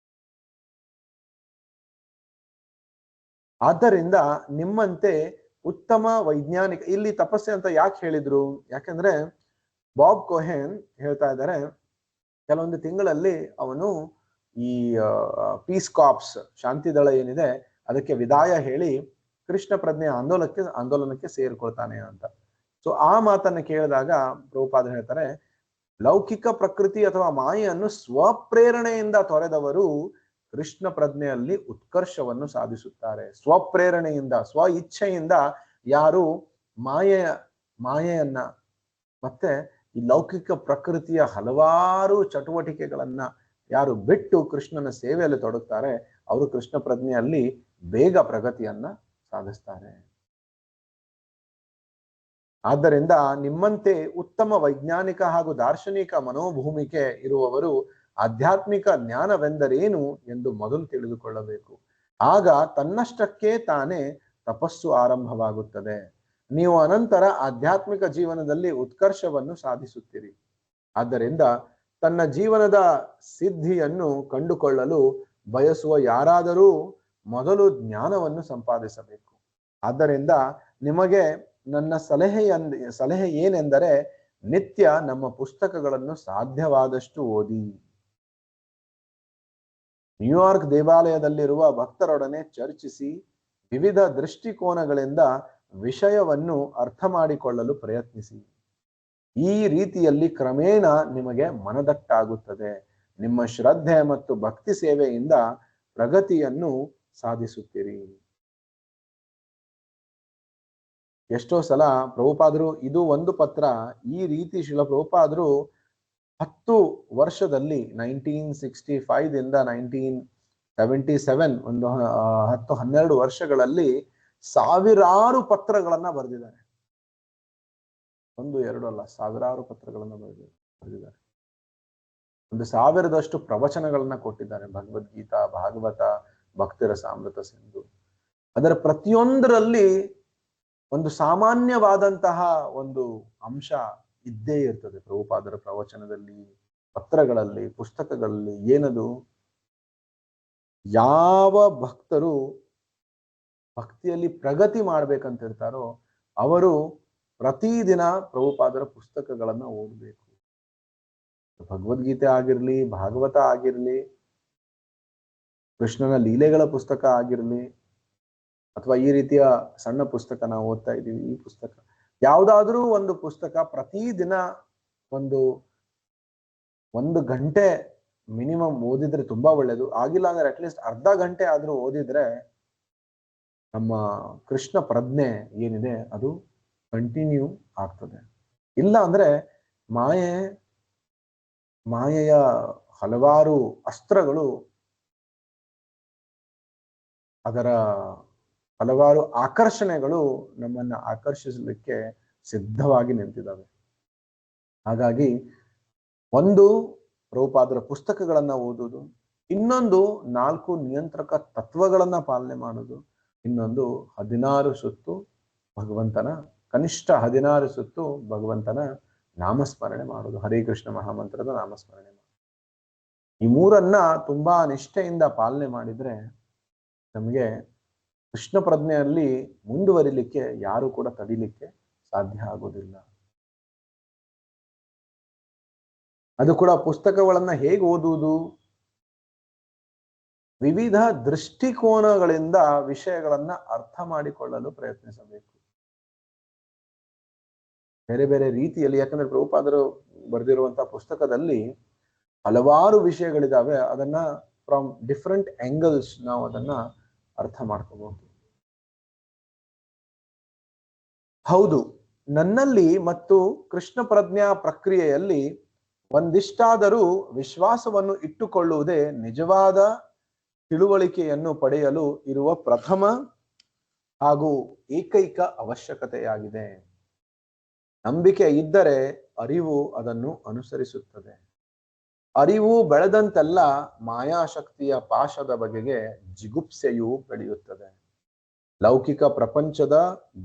[SPEAKER 1] ಆದ್ದರಿಂದ ನಿಮ್ಮಂತೆ ಉತ್ತಮ ವೈಜ್ಞಾನಿಕ, ಇಲ್ಲಿ ತಪಸ್ಸೆ ಅಂತ ಯಾಕೆ ಹೇಳಿದ್ರು? ಯಾಕಂದ್ರೆ ಬಾಬ್ ಕೋಹೆನ್ ಹೇಳ್ತಾ ಇದ್ದಾರೆ, ಕೆಲವೊಂದು ತಿಂಗಳಲ್ಲಿ ಅವನು ಈ ಪೀಸ್ ಕಾರ್ಪ್ಸ್ ಶಾಂತಿ ದಳ ಏನಿದೆ ಅದಕ್ಕೆ ವಿದಾಯ ಹೇಳಿ ಕೃಷ್ಣ ಪ್ರಜ್ಞೆಯ ಆಂದೋಲನಕ್ಕೆ ಸೇರ್ಕೊಳ್ತಾನೆ ಅಂತ. ಸೊ ಆ ಮಾತನ್ನ ಕೇಳಿದಾಗ ಪ್ರಭುಪಾದರು ಹೇಳ್ತಾರೆ, ಲೌಕಿಕ ಪ್ರಕೃತಿ ಅಥವಾ ಮಾಯೆಯನ್ನು ಸ್ವಪ್ರೇರಣೆಯಿಂದ ತೊರೆದವರು ಕೃಷ್ಣ ಪ್ರಜ್ಞೆಯಲ್ಲಿ ಉತ್ಕರ್ಷವನ್ನು ಸಾಧಿಸುತ್ತಾರೆ. ಸ್ವಪ್ರೇರಣೆಯಿಂದ, ಸ್ವ ಇಚ್ಛೆಯಿಂದ ಯಾರು ಮಾಯೆಯನ್ನ ಮತ್ತೆ ಈ ಲೌಕಿಕ ಪ್ರಕೃತಿಯ ಹಲವಾರು ಚಟುವಟಿಕೆಗಳನ್ನ ಯಾರು ಬಿಟ್ಟು ಕೃಷ್ಣನ ಸೇವೆಯಲ್ಲಿ ತೊಡಗುತ್ತಾರೆ, ಅವರು ಕೃಷ್ಣ ಪ್ರಜ್ಞೆಯಲ್ಲಿ ಬೇಗ ಪ್ರಗತಿಯನ್ನ ಸಾಧಿಸ್ತಾರೆ. ಆದ್ದರಿಂದ ನಿಮ್ಮಂತೆ ಉತ್ತಮ ವೈಜ್ಞಾನಿಕ ಹಾಗೂ ದಾರ್ಶನಿಕ ಮನೋಭೂಮಿಕೆ ಇರುವವರು ಆಧ್ಯಾತ್ಮಿಕ ಜ್ಞಾನವೆಂದರೇನು ಎಂದು ಮೊದಲು ತಿಳಿದುಕೊಳ್ಳಬೇಕು. ಆಗ ತನ್ನಷ್ಟಕ್ಕೆ ತಾನೇ ತಪಸ್ಸು ಆರಂಭವಾಗುತ್ತದೆ. ನೀವು ಅನಂತರ ಆಧ್ಯಾತ್ಮಿಕ ಜೀವನದಲ್ಲಿ ಉತ್ಕರ್ಷವನ್ನು ಸಾಧಿಸುತ್ತೀರಿ. ಆದ್ದರಿಂದ ತನ್ನ ಜೀವನದ ಸಿದ್ಧಿಯನ್ನು ಕಂಡುಕೊಳ್ಳಲು ಬಯಸುವ ಯಾರಾದರೂ ಮೊದಲು ಜ್ಞಾನವನ್ನು ಸಂಪಾದಿಸಬೇಕು. ಆದ್ದರಿಂದ ನಿಮಗೆ ನನ್ನ ಸಲಹೆ ಏನೆಂದರೆ, ನಿತ್ಯ ನಮ್ಮ ಪುಸ್ತಕಗಳನ್ನು ಸಾಧ್ಯವಾದಷ್ಟು ಓದಿ. ನ್ಯೂಯಾರ್ಕ್ ದೇವಾಲಯದಲ್ಲಿರುವ ಭಕ್ತರೊಡನೆ ಚರ್ಚಿಸಿ ವಿವಿಧ ದೃಷ್ಟಿಕೋನಗಳಿಂದ ವಿಷಯವನ್ನು ಅರ್ಥ ಮಾಡಿಕೊಳ್ಳಲು ಪ್ರಯತ್ನಿಸಿ. ಈ ರೀತಿಯಲ್ಲಿ ಕ್ರಮೇಣ ನಿಮಗೆ ಮನದಟ್ಟಾಗುತ್ತದೆ. ನಿಮ್ಮ ಶ್ರದ್ಧೆ ಮತ್ತು ಭಕ್ತಿ ಸೇವೆಯಿಂದ ಪ್ರಗತಿಯನ್ನು ಸಾಧಿಸುತ್ತೀರಿ. ಎಷ್ಟೋ ಸಲ ಪ್ರಭುಪಾದರು, ಇದು ಒಂದು ಪತ್ರ, ಈ ರೀತಿ ಶಿಲ ಪ್ರಭುಪಾದರು 10 ವರ್ಷದಲ್ಲಿ 1965 ದಿಂದ 1977 ಒಂದು 10-12 ವರ್ಷಗಳಲ್ಲಿ ಸಾವಿರಾರು ಪತ್ರಗಳನ್ನ ಬರೆದಿದ್ದಾರೆ. 1-2 ಅಲ್ಲ, ಸಾವಿರಾರು ಪತ್ರಗಳನ್ನ ಬರೆದಿದ್ದಾರೆ. 1000ದಷ್ಟು ಪ್ರವಚನಗಳನ್ನ ಕೊಟ್ಟಿದ್ದಾರೆ. ಭಗವದ್ಗೀತಾ, ಭಾಗವತ, ಭಕ್ತಿರಸಾಮೃತ ಸಿಂಧು. ಅದರ ಪ್ರತಿಯೊಂದರಲ್ಲಿ ಒಂದು ಸಾಮಾನ್ಯವಾದಂತಹ ಒಂದು ಅಂಶ ಇದ್ದೇ ಇರ್ತದೆ. ಪ್ರಭುಪಾದರ ಪ್ರವಚನದಲ್ಲಿ, ಪತ್ರಗಳಲ್ಲಿ, ಪುಸ್ತಕಗಳಲ್ಲಿ. ಏನದು? ಯಾವ ಭಕ್ತರು ಭಕ್ತಿಯಲ್ಲಿ ಪ್ರಗತಿ ಮಾಡ್ಬೇಕಂತಿರ್ತಾರೋ ಅವರು ಪ್ರತಿದಿನ ಪ್ರಭುಪಾದರ ಪುಸ್ತಕಗಳನ್ನ ಓದಬೇಕು. ಭಗವದ್ಗೀತೆ ಆಗಿರ್ಲಿ, ಭಾಗವತ ಆಗಿರ್ಲಿ, ಕೃಷ್ಣನ ಲೀಲೆಗಳ ಪುಸ್ತಕ ಆಗಿರ್ಲಿ, ಅಥವಾ ಈ ರೀತಿಯ ಸಣ್ಣ ಪುಸ್ತಕ ನಾವು ಓದ್ತಾ ಇದ್ದೀವಿ, ಈ ಪುಸ್ತಕ ಯಾವುದಾದ್ರೂ ಒಂದು ಪುಸ್ತಕ ಪ್ರತಿದಿನ ಒಂದು ಗಂಟೆ ಮಿನಿಮಮ್ ಓದಿದ್ರೆ ತುಂಬಾ ಒಳ್ಳೇದು. ಆಗಿಲ್ಲ ಅಂದ್ರೆ ಅಟ್ಲೀಸ್ಟ್ ಅರ್ಧ ಗಂಟೆ ಆದ್ರೂ ಓದಿದ್ರೆ ನಮ್ಮ ಕೃಷ್ಣ ಪ್ರಜ್ಞೆ ಏನಿದೆ ಅದು ಕಂಟಿನ್ಯೂ ಆಗ್ತದೆ. ಇಲ್ಲ ಅಂದ್ರೆ ಮಾಯೆಯ ಹಲವಾರು ಅಸ್ತ್ರಗಳು, ಅದರ ಹಲವಾರು ಆಕರ್ಷಣೆಗಳು ನಮ್ಮನ್ನ ಆಕರ್ಷಿಸಲಿಕ್ಕೆ ಸಿದ್ಧವಾಗಿ ನಿಂತಿದ್ದಾವೆ. ಹಾಗಾಗಿ ಒಂದು ಪ್ರಭುಪಾದರ ಪುಸ್ತಕಗಳನ್ನ ಓದುವುದು, ಇನ್ನೊಂದು 4 ನಿಯಂತ್ರಕ ತತ್ವಗಳನ್ನ ಪಾಲನೆ ಮಾಡೋದು, ಇನ್ನೊಂದು 16 ಸುತ್ತು ಭಗವಂತನ, ಕನಿಷ್ಠ 16 ಸುತ್ತು ಭಗವಂತನ ನಾಮಸ್ಮರಣೆ ಮಾಡೋದು, ಹರೇ ಕೃಷ್ಣ ಮಹಾಮಂತ್ರದ ನಾಮಸ್ಮರಣೆ ಮಾಡೋದು. ಈ ಮೂರನ್ನ ತುಂಬಾ ನಿಷ್ಠೆಯಿಂದ ಪಾಲನೆ ಮಾಡಿದ್ರೆ ನಮಗೆ ಕೃಷ್ಣ ಪ್ರಜ್ಞೆಯಲ್ಲಿ ಮುಂದುವರಿಲಿಕ್ಕೆ ಯಾರು ಕೂಡ ತಡಿಲಿಕ್ಕೆ ಸಾಧ್ಯ ಆಗೋದಿಲ್ಲ. ಅದು ಕೂಡ ಪುಸ್ತಕಗಳನ್ನ ಹೇಗೆ ಓದುವುದು? ವಿವಿಧ ದೃಷ್ಟಿಕೋನಗಳಿಂದ ವಿಷಯಗಳನ್ನ ಅರ್ಥ ಮಾಡಿಕೊಳ್ಳಲು ಪ್ರಯತ್ನಿಸಬೇಕು. ಬೇರೆ ಬೇರೆ ರೀತಿಯಲ್ಲಿ, ಯಾಕಂದ್ರೆ ಪ್ರಭುಪಾದರು ಬರೆದಿರುವಂತಹ ಪುಸ್ತಕದಲ್ಲಿ ಹಲವಾರು ವಿಷಯಗಳಿದಾವೆ. ಅದನ್ನ ಫ್ರಮ್ ಡಿಫರೆಂಟ್ ಆಂಗಲ್ಸ್ ನಾವು ಅದನ್ನ ಅರ್ಥ ಮಾಡ್ಕೋಬಹುದು. ಹೌದು, ನನ್ನಲ್ಲಿ ಮತ್ತು ಕೃಷ್ಣ ಪ್ರಜ್ಞಾ ಪ್ರಕ್ರಿಯೆಯಲ್ಲಿ ಒಂದಿಷ್ಟಾದರೂ ವಿಶ್ವಾಸವನ್ನು ಇಟ್ಟುಕೊಳ್ಳುವುದೇ ನಿಜವಾದ ತಿಳುವಳಿಕೆಯನ್ನು ಪಡೆಯಲು ಇರುವ ಪ್ರಥಮ ಹಾಗೂ ಏಕೈಕ ಅವಶ್ಯಕತೆಯಾಗಿದೆ. ನಂಬಿಕೆ ಇದ್ದರೆ ಅರಿವು ಅದನ್ನು ಅನುಸರಿಸುತ್ತದೆ. ಅರಿವು ಬೆಳೆದಂತೆಲ್ಲ ಮಾಯಾಶಕ್ತಿಯ ಪಾಶದ ಬಗೆಗೆ ಜಿಗುಪ್ಸೆಯೂ ಬೆಳೆಯುತ್ತದೆ. ಲೌಕಿಕ ಪ್ರಪಂಚದ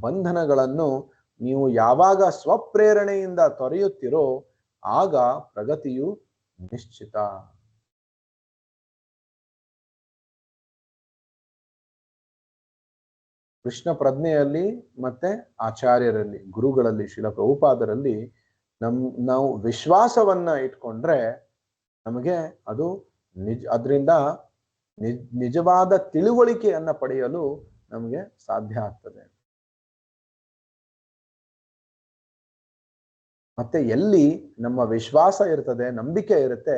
[SPEAKER 1] ಬಂಧನಗಳನ್ನು ನೀವು ಯಾವಾಗ ಸ್ವಪ್ರೇರಣೆಯಿಂದ ತೊರೆಯುತ್ತೀರೋ ಆಗ ಪ್ರಗತಿಯು ನಿಶ್ಚಿತ. ಕೃಷ್ಣ ಪ್ರಜ್ಞೆಯಲ್ಲಿ ಮತ್ತೆ ಆಚಾರ್ಯರಲ್ಲಿ, ಗುರುಗಳಲ್ಲಿ, ಶಿಲ ಪ್ರಭುಪಾದರಲ್ಲಿ ನಾವು ವಿಶ್ವಾಸವನ್ನ ಇಟ್ಕೊಂಡ್ರೆ ನಮಗೆ ಅದು ಅದರಿಂದ ನಿಜವಾದ ತಿಳುವಳಿಕೆಯನ್ನ ಪಡೆಯಲು ನಮಗೆ ಸಾಧ್ಯ ಆಗ್ತದೆ. ಮತ್ತೆ ಎಲ್ಲಿ ನಮ್ಮ ವಿಶ್ವಾಸ ಇರ್ತದೆ, ನಂಬಿಕೆ ಇರುತ್ತೆ,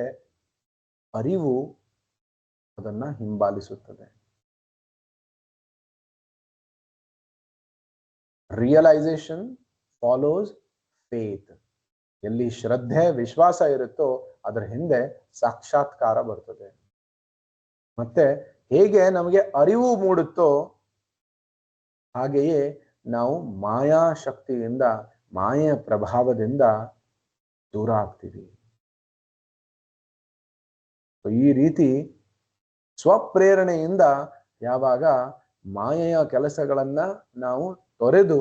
[SPEAKER 1] ಅರಿವು ಅದನ್ನ ಹಿಂಬಾಲಿಸುತ್ತದೆ. Realisation follows faith. ಎಲ್ಲಿ ಶ್ರದ್ಧೆ, ವಿಶ್ವಾಸ ಇರುತ್ತೋ ಅದರ ಹಿಂದೆ ಸಾಕ್ಷಾತ್ಕಾರ ಬರ್ತದೆ. ಮತ್ತೆ ಹೇಗೆ ನಮಗೆ ಅರಿವು ಮೂಡುತ್ತೋ ಹಾಗೆಯೇ ನಾವು ಮಾಯಾ ಶಕ್ತಿಯಿಂದ, ಮಾಯೆಯ ಪ್ರಭಾವದಿಂದ ದೂರ ಆಗ್ತೀವಿ. ಈ ರೀತಿ ಸ್ವಪ್ರೇರಣೆಯಿಂದ ಯಾವಾಗ ಮಾಯೆಯ ಕೆಲಸಗಳನ್ನ ನಾವು ತೊರೆದು,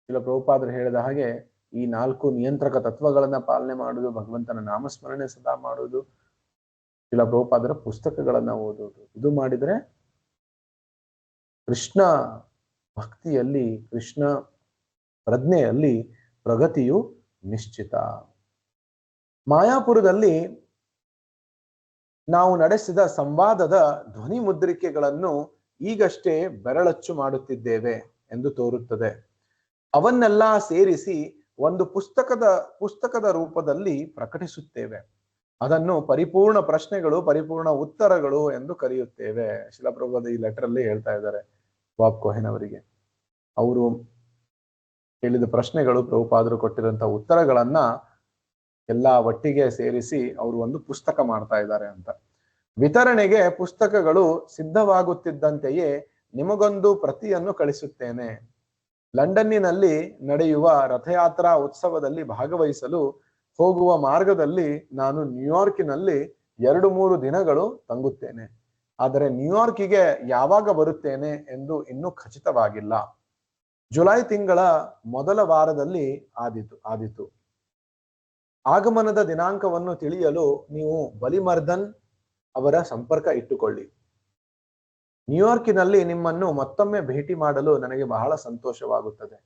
[SPEAKER 1] ಶಿಲ ಪ್ರಭುಪಾದರು ಹೇಳಿದ ಹಾಗೆ ಈ 4 ನಿಯಂತ್ರಕ ತತ್ವಗಳನ್ನ ಪಾಲನೆ ಮಾಡುವುದು, ಭಗವಂತನ ನಾಮಸ್ಮರಣೆ ಸದಾ ಮಾಡುವುದು, ಶಿಲ ಪ್ರಭುಪಾದರ ಪುಸ್ತಕಗಳನ್ನ ಓದುವುದು, ಇದು ಮಾಡಿದ್ರೆ ಕೃಷ್ಣ ಭಕ್ತಿಯಲ್ಲಿ, ಕೃಷ್ಣ ಪ್ರಜ್ಞೆಯಲ್ಲಿ ಪ್ರಗತಿಯು ನಿಶ್ಚಿತ. ಮಾಯಾಪುರದಲ್ಲಿ ನಾವು ನಡೆಸಿದ ಸಂವಾದದ ಧ್ವನಿ ಮುದ್ರಿಕೆಗಳನ್ನು ಈಗಷ್ಟೇ ಬೆರಳಚ್ಚು ಮಾಡುತ್ತಿದ್ದೇವೆ ಎಂದು ತೋರುತ್ತದೆ. ಅವನ್ನೆಲ್ಲ ಸೇರಿಸಿ ಒಂದು ಪುಸ್ತಕದ ರೂಪದಲ್ಲಿ ಪ್ರಕಟಿಸುತ್ತೇವೆ. ಅದನ್ನು ಪರಿಪೂರ್ಣ ಪ್ರಶ್ನೆಗಳು, ಪರಿಪೂರ್ಣ ಉತ್ತರಗಳು ಎಂದು ಕರೆಯುತ್ತೇವೆ. ಶಿಲಪ್ರಭುಪಾದ ಈ ಲೆಟರ್ ಅಲ್ಲಿ ಹೇಳ್ತಾ ಇದ್ದಾರೆ ಬಾಬ್ ಕೋಹೆನ್ ಅವರಿಗೆ. ಅವರು ಕೇಳಿದ ಪ್ರಶ್ನೆಗಳು, ಪ್ರಭುಪಾದರು ಕೊಟ್ಟಿರುವಂತಹ ಉತ್ತರಗಳನ್ನ ಎಲ್ಲ ಒಟ್ಟಿಗೆ ಸೇರಿಸಿ ಅವರು ಒಂದು ಪುಸ್ತಕ ಮಾಡ್ತಾ ಇದ್ದಾರೆ ಅಂತ. ವಿತರಣೆಗೆ ಪುಸ್ತಕಗಳು ಸಿದ್ಧವಾಗುತ್ತಿದ್ದಂತೆಯೇ ನಿಮಗೊಂದು ಪ್ರತಿಯನ್ನು ಕಳಿಸುತ್ತೇನೆ. ಲಂಡನ್ನಿನಲ್ಲಿ ನಡೆಯುವ ರಥಯಾತ್ರಾ ಉತ್ಸವದಲ್ಲಿ ಭಾಗವಹಿಸಲು ಹೋಗುವ ಮಾರ್ಗದಲ್ಲಿ ನಾನು ನ್ಯೂಯಾರ್ಕಿನಲ್ಲಿ 2-3 ದಿನಗಳು ತಂಗುತ್ತೇನೆ. ಆದರೆ ನ್ಯೂಯಾರ್ಕಿಗೆ ಯಾವಾಗ ಬರುತ್ತೇನೆ ಎಂದು ಇನ್ನೂ ಖಚಿತವಾಗಿಲ್ಲ. ಜುಲೈ ತಿಂಗಳ ಮೊದಲ ವಾರದಲ್ಲಿ ಆದಿತು. ಆಗಮನದ ದಿನಾಂಕವನ್ನು ತಿಳಿಯಲು ನೀವು ಬಲಿಮರ್ದನ್ ಅವರ ಸಂಪರ್ಕ ಇಟ್ಟುಕೊಳ್ಳಿ. ನ್ಯೂಯಾರ್ಕಿನಲ್ಲಿ ನಿಮ್ಮನ್ನು ಮತ್ತೊಮ್ಮೆ ಭೇಟಿ ಮಾಡಲು ನನಗೆ ಬಹಳ ಸಂತೋಷವಾಗುತ್ತದೆ.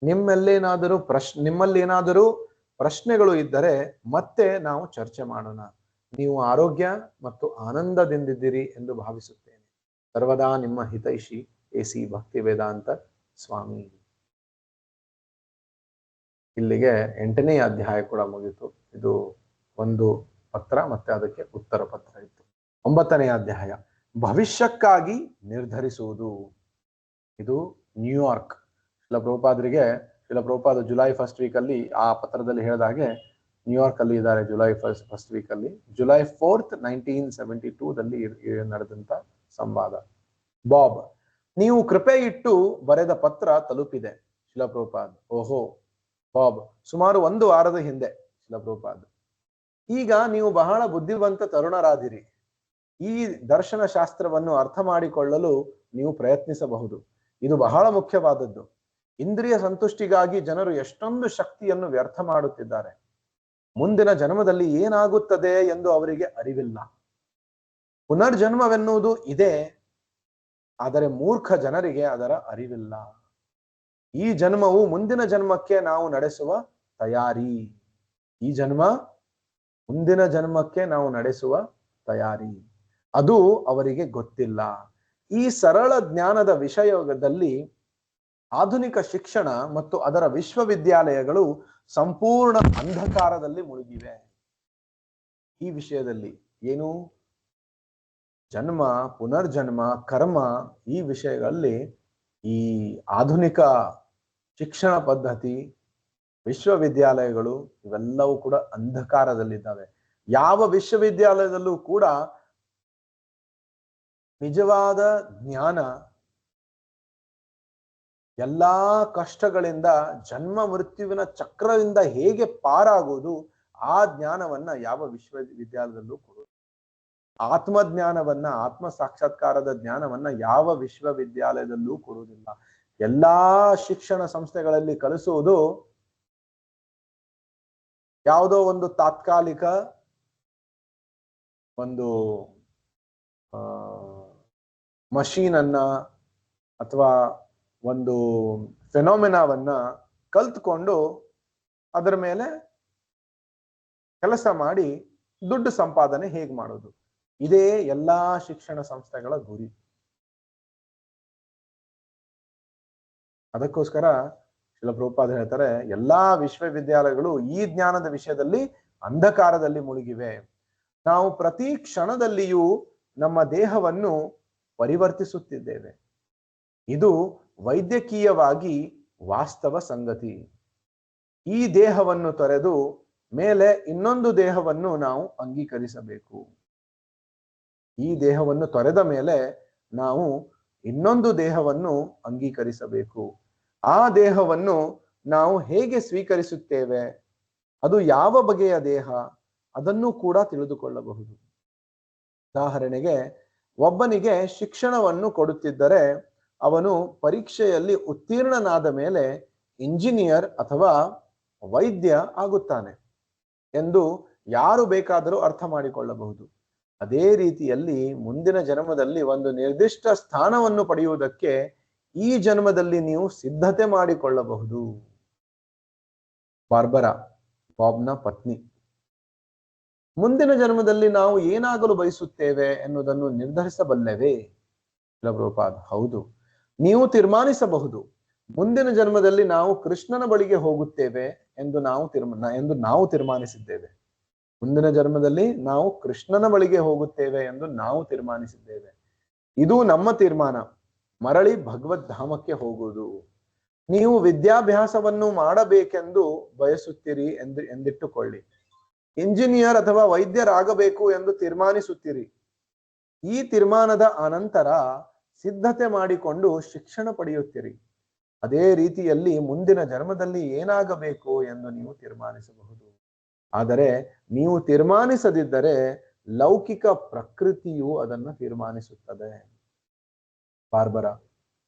[SPEAKER 1] ನಿಮ್ಮಲ್ಲೇನಾದರೂ ಪ್ರಶ್ನೆಗಳು ಇದ್ದರೆ ಮತ್ತೆ ನಾವು ಚರ್ಚೆ ಮಾಡೋಣ. ನೀವು ಆರೋಗ್ಯ ಮತ್ತು ಆನಂದದಿಂದಿದ್ದೀರಿ ಎಂದು ಭಾವಿಸುತ್ತೇನೆ. ಸರ್ವದಾ ನಿಮ್ಮ ಹಿತೈಷಿ AC ಭಕ್ತಿ ವೇದಾಂತ ಸ್ವಾಮಿ. ಇಲ್ಲಿಗೆ 8ನೇ ಅಧ್ಯಾಯ ಕೂಡ ಮುಗಿತು. ಇದು ಒಂದು ಪತ್ರ ಮತ್ತೆ ಅದಕ್ಕೆ ಉತ್ತರ ಪತ್ರ ಇತ್ತು. 9ನೇ ಅಧ್ಯಾಯ ಭವಿಷ್ಯಕ್ಕಾಗಿ ನಿರ್ಧರಿಸುವುದು. ಇದು New York. Srila Prabhupada July 1st week ಅಲ್ಲಿ ಆ ಪತ್ರದಲ್ಲಿ ಹೇಳಿದ ಹಾಗೆ ನ್ಯೂಯಾರ್ಕ್ ಅಲ್ಲಿ ಇದ್ದಾರೆ. ಜುಲೈ 1st ವೀಕ್ ಅಲ್ಲಿ, ಜುಲೈ 4th 1972ದಲ್ಲಿ ನಡೆದಂತ ಸಂವಾದ. ಬಾಬ್, ನೀವು ಕೃಪೆ ಇಟ್ಟು ಬರೆದ ಪತ್ರ ತಲುಪಿದೆ. ಶಿಲ ಪ್ರಭುಪಾದ್, ಓಹೋ ಬಾಬ್, ಸುಮಾರು 1 ವಾರದ ಹಿಂದೆ. ಶಿಲ ಪ್ರಭುಪಾದ್, ಈಗ ನೀವು ಬಹಳ ಬುದ್ಧಿವಂತ ತರುಣರಾದಿರಿ. ಈ ದರ್ಶನ ಶಾಸ್ತ್ರವನ್ನು ಅರ್ಥ ಮಾಡಿಕೊಳ್ಳಲು ನೀವು ಪ್ರಯತ್ನಿಸಬಹುದು. ಇದು ಬಹಳ ಮುಖ್ಯವಾದದ್ದು. ಇಂದ್ರಿಯ ಸಂತುಷ್ಟಿಗಾಗಿ ಜನರು ಎಷ್ಟೊಂದು ಶಕ್ತಿಯನ್ನು ವ್ಯರ್ಥ ಮಾಡುತ್ತಿದ್ದಾರೆ. ಮುಂದಿನ ಜನ್ಮದಲ್ಲಿ ಏನಾಗುತ್ತದೆ ಎಂದು ಅವರಿಗೆ ಅರಿವಿಲ್ಲ. ಪುನರ್ಜನ್ಮವೆನ್ನುವುದು ಇದೆ, ಆದರೆ ಮೂರ್ಖ ಜನರಿಗೆ ಅದರ ಅರಿವಿಲ್ಲ. ಈ ಜನ್ಮವು ಮುಂದಿನ ಜನ್ಮಕ್ಕೆ ನಾವು ನಡೆಸುವ ತಯಾರಿ. ಈ ಜನ್ಮ ಮುಂದಿನ ಜನ್ಮಕ್ಕೆ ನಾವು ನಡೆಸುವ ತಯಾರಿ, ಅದು ಅವರಿಗೆ ಗೊತ್ತಿಲ್ಲ. ಈ ಸರಳ ಜ್ಞಾನದ ವಿಷಯದಲ್ಲಿ ಆಧುನಿಕ ಶಿಕ್ಷಣ ಮತ್ತು ಅದರ ವಿಶ್ವವಿದ್ಯಾಲಯಗಳು ಸಂಪೂರ್ಣ ಅಂಧಕಾರದಲ್ಲಿ ಮುಳುಗಿವೆ. ಈ ವಿಷಯದಲ್ಲಿ ಏನು, ಜನ್ಮ, ಪುನರ್ಜನ್ಮ, ಕರ್ಮ, ಈ ವಿಷಯಗಳಲ್ಲಿ ಈ ಆಧುನಿಕ ಶಿಕ್ಷಣ ಪದ್ಧತಿ, ವಿಶ್ವವಿದ್ಯಾಲಯಗಳು ಇವೆಲ್ಲವೂ ಕೂಡ ಅಂಧಕಾರದಲ್ಲಿದ್ದಾವೆ. ಯಾವ ವಿಶ್ವವಿದ್ಯಾಲಯದಲ್ಲೂ ಕೂಡ ನಿಜವಾದ ಜ್ಞಾನ, ಎಲ್ಲಾ ಕಷ್ಟಗಳಿಂದ, ಜನ್ಮ ಮೃತ್ಯುವಿನ ಚಕ್ರದಿಂದ ಹೇಗೆ ಪಾರಾಗುವುದು, ಆ ಜ್ಞಾನವನ್ನ ಯಾವ ವಿಶ್ವವಿದ್ಯಾಲಯದಲ್ಲೂ ಕೊಡುವುದು. ಆತ್ಮಜ್ಞಾನವನ್ನ, ಆತ್ಮ ಸಾಕ್ಷಾತ್ಕಾರದ ಜ್ಞಾನವನ್ನ ಯಾವ ವಿಶ್ವವಿದ್ಯಾಲಯದಲ್ಲೂ ಕೊಡುವುದಿಲ್ಲ. ಎಲ್ಲಾ ಶಿಕ್ಷಣ ಸಂಸ್ಥೆಗಳಲ್ಲಿ ಕಲಿಸುವುದು ಯಾವುದೋ ಒಂದು ತಾತ್ಕಾಲಿಕ ಒಂದು ಮಷೀನ್ ಅನ್ನ ಅಥವಾ ಒಂದು ಫೆನೋಮಿನಾವನ್ನ ಕಲ್ತ್ಕೊಂಡು ಅದರ ಮೇಲೆ ಕೆಲಸ ಮಾಡಿ ದುಡ್ಡು ಸಂಪಾದನೆ ಹೇಗೆ ಮಾಡೋದು, ಇದೇ ಎಲ್ಲಾ ಶಿಕ್ಷಣ ಸಂಸ್ಥೆಗಳ ಗುರಿ. ಅದಕ್ಕೋಸ್ಕರ ಶಿಲ ಪ್ರಭುಪಾದ ಹೇಳ್ತಾರೆ, ಎಲ್ಲಾ ವಿಶ್ವವಿದ್ಯಾಲಯಗಳು ಈ ಜ್ಞಾನದ ವಿಷಯದಲ್ಲಿ ಅಂಧಕಾರದಲ್ಲಿ ಮುಳುಗಿವೆ. ನಾವು ಪ್ರತಿ ಕ್ಷಣದಲ್ಲಿಯೂ ನಮ್ಮ ದೇಹವನ್ನು ಪರಿವರ್ತಿಸುತ್ತಿದ್ದೇವೆ. ಇದು ವೈದ್ಯಕೀಯವಾಗಿ ವಾಸ್ತವ ಸಂಗತಿ. ಈ ದೇಹವನ್ನು ತೊರೆದು ಮೇಲೆ ಇನ್ನೊಂದು ದೇಹವನ್ನು ನಾವು ಅಂಗೀಕರಿಸಬೇಕು. ಈ ದೇಹವನ್ನು ತೊರೆದ ಮೇಲೆ ನಾವು ಇನ್ನೊಂದು ದೇಹವನ್ನು ಅಂಗೀಕರಿಸಬೇಕು. ಆ ದೇಹವನ್ನು ನಾವು ಹೇಗೆ ಸ್ವೀಕರಿಸುತ್ತೇವೆ, ಅದು ಯಾವ ಬಗೆಯ ದೇಹ, ಅದನ್ನು ಕೂಡ ತಿಳಿದುಕೊಳ್ಳಬಹುದು. ಉದಾಹರಣೆಗೆ, ಒಬ್ಬನಿಗೆ ಶಿಕ್ಷಣವನ್ನು ಕೊಡುತ್ತಿದ್ದರೆ ಅವನು ಪರೀಕ್ಷೆಯಲ್ಲಿ ಉತ್ತೀರ್ಣನಾದ ಮೇಲೆ ಇಂಜಿನಿಯರ್ ಅಥವಾ ವೈದ್ಯ ಆಗುತ್ತಾನೆ ಎಂದು ಯಾರು ಬೇಕಾದರೂ ಅರ್ಥ ಮಾಡಿಕೊಳ್ಳಬಹುದು. ಅದೇ ರೀತಿಯಲ್ಲಿ ಮುಂದಿನ ಜನ್ಮದಲ್ಲಿ ಒಂದು ನಿರ್ದಿಷ್ಟ ಸ್ಥಾನವನ್ನು ಪಡೆಯುವುದಕ್ಕೆ ಈ ಜನ್ಮದಲ್ಲಿ ನೀವು ಸಿದ್ಧತೆ ಮಾಡಿಕೊಳ್ಳಬಹುದು. ಬಾರ್ಬರಾ, ಬಾಬ್ನ ಪತ್ನಿ, ಮುಂದಿನ ಜನ್ಮದಲ್ಲಿ ನಾವು ಏನಾಗಲು ಬಯಸುತ್ತೇವೆ ಎನ್ನುವುದನ್ನು ನಿರ್ಧರಿಸಬಲ್ಲೆವೇ? ಪ್ರಭುಪಾದ: ಹೌದು, ನೀವು ತೀರ್ಮಾನಿಸಬಹುದು. ಮುಂದಿನ ಜನ್ಮದಲ್ಲಿ ನಾವು ಕೃಷ್ಣನ ಬಳಿಗೆ ಹೋಗುತ್ತೇವೆ ಎಂದು ನಾವು ತೀರ್ಮಾನಿಸಿದ್ದೇವೆ. ಮುಂದಿನ ಜನ್ಮದಲ್ಲಿ ನಾವು ಕೃಷ್ಣನ ಬಳಿಗೆ ಹೋಗುತ್ತೇವೆ ಎಂದು ನಾವು ತೀರ್ಮಾನಿಸಿದ್ದೇವೆ. ಇದು ನಮ್ಮ ತೀರ್ಮಾನ, ಮರಳಿ ಭಗವದ್ಧಾಮಕ್ಕೆ ಹೋಗುವುದು. ನೀವು ವಿದ್ಯಾಭ್ಯಾಸವನ್ನು ಮಾಡಬೇಕೆಂದು ಬಯಸುತ್ತೀರಿ ಎಂದಿಟ್ಟುಕೊಳ್ಳಿ. ಇಂಜಿನಿಯರ್ ಅಥವಾ ವೈದ್ಯರಾಗಬೇಕು ಎಂದು ತೀರ್ಮಾನಿಸುತ್ತೀರಿ. ಈ ತೀರ್ಮಾನದ ಅನಂತರ ಸಿದ್ಧತೆ ಮಾಡಿಕೊಂಡು ಶಿಕ್ಷಣ ಪಡೆಯುತ್ತೀರಿ. ಅದೇ ರೀತಿಯಲ್ಲಿ ಮುಂದಿನ ಜನ್ಮದಲ್ಲಿ ಏನಾಗಬೇಕು ಎಂದು ನೀವು ತೀರ್ಮಾನಿಸಬಹುದು. ಆದರೆ ನೀವು ತೀರ್ಮಾನಿಸದಿದ್ದರೆ ಲೌಕಿಕ ಪ್ರಕೃತಿಯು ಅದನ್ನು ತೀರ್ಮಾನಿಸುತ್ತದೆ. ಬಾರ್ಬರಾ: